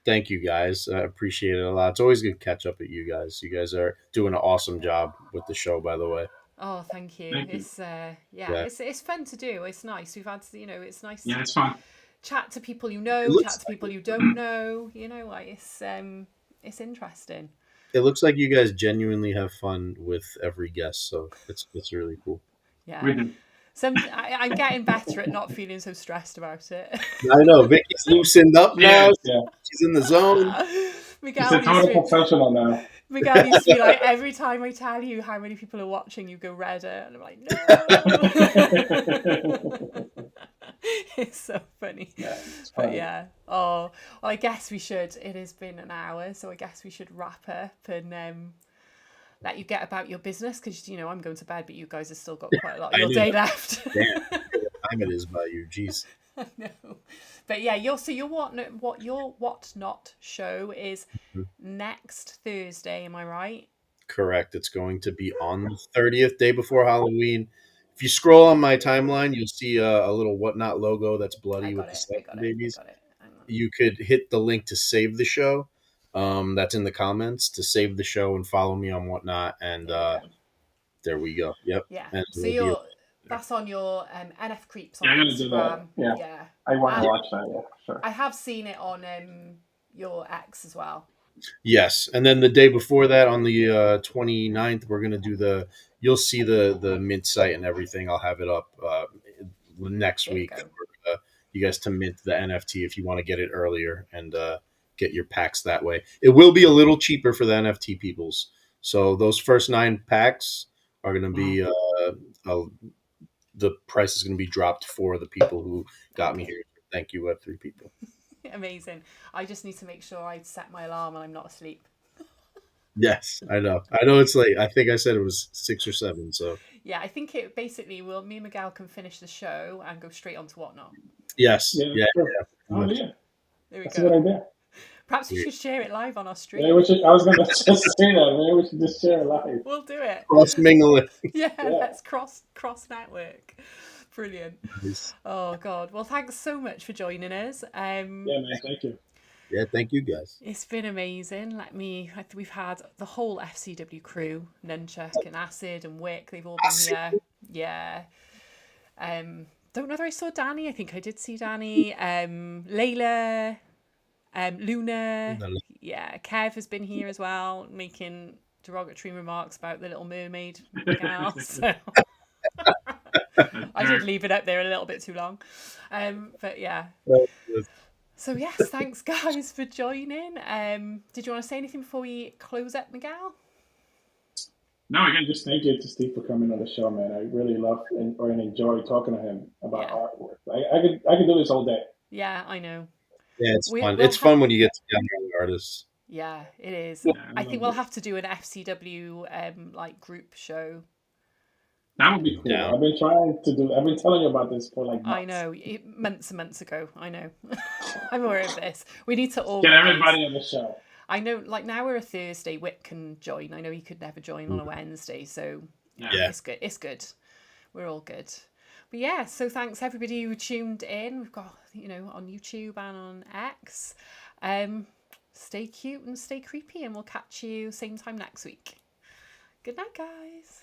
Thank you guys. I appreciate it a lot. It's always good to catch up with you guys. You guys are doing an awesome job with the show, by the way. Oh, thank you. It's Yeah. it's fun to do. It's nice. We've had it's nice Yeah, to it's fun. chat to people It chat looks to people you don't know. Like it's interesting. It looks like you guys genuinely have fun with every guest, so it's really cool. Yeah. We do. I'm getting better at not feeling so stressed about it. I know Vicky's loosened up now. Yeah. She's in the zone. Miguel It's a used to total be- professional now. Miguel used to be like, every time I tell you how many people are watching, you go redder. And I'm like, no. It's so funny. Yeah, it's But fun. yeah. Oh, well, I guess we should. It has been an hour, so I guess we should wrap up and let you get about your business, because I'm going to bed, but you guys have still got quite a lot of I your know. day left. Damn, what time it is by you. Jeez. No, but yeah, your what not show is next Thursday. Am I right? Correct. It's going to be on the 30th, day before Halloween. If you scroll on my timeline, you'll see a little whatnot logo that's bloody I with got the it. Slasher I babies. got it. Hang on. You could hit the link to save the show. That's in the comments to save the show and follow me on whatnot. And there we go. Yep. Yeah. And So that's on your NF Creeps on Yeah, I'm gonna Instagram. do that. Yeah. I want to watch that. Yeah, sure. I have seen it on your X as well. Yes, and then the day before that, on the 29th, we're gonna do the. You'll see the mint site and everything. I'll have it up next There you week. go. For, you guys to mint the NFT if you want to get it earlier and get your packs that way. It will be a little cheaper for the NFT peoples. So those first 9 packs are gonna be uh, the price is gonna be dropped for the people who got me Okay. here. Thank you, Web3 people. Amazing. I just need to make sure I set my alarm and I'm not asleep. Yes, I know. I know it's late. I think I said it was 6 or 7. So Yeah, I think it basically will. Me and Miguel can finish the show and go straight on to whatnot. yes, Yeah, yeah, sure. yeah. Oh Much. yeah, There we that's a good go. idea. Perhaps we Sweet. should share it live on our Yeah, stream. I was gonna just say that. Maybe we should just share it live. We'll do it. Cross mingling. Yeah, Yeah. let's cross network. Brilliant. Oh God. Well, thanks so much for joining us. Yeah, man. Thank you. Yeah, thank you guys. It's been amazing. We've had the whole FCW crew, Nunchuck and Acid and Wick. They've all been here. Yeah. Don't know whether I saw Danny. I think I did see Danny. Layla, Luna. Yeah, Kev has been here as well, making derogatory remarks about the Little Mermaid gal. So I did leave it up there a little bit too long. But yeah. So yes, thanks guys for joining. Did you want to say anything before we close up, Miguel? No, again, just thank you to Steve for coming on the show, man. I really love and enjoy talking to him about Yeah. artwork. I could do this all day. Yeah, I know. Yeah, it's fun. We'll It's fun when you get together with artists. Yeah, it is. Yeah, I think we'll have to do an FCW like group show. That would be cool. Yeah. I've been telling you about this for like months. I know, months and months ago. I know. I'm aware of this. We need to Get organise. everybody on the show. I know, like now we're a Thursday. Wick can join. I know he could never join on a Wednesday, so Yeah. it's good. It's good. We're all good. But yeah, so thanks everybody who tuned in. We've got on YouTube and on X. Stay cute and stay creepy, and we'll catch you same time next week. Good night, guys.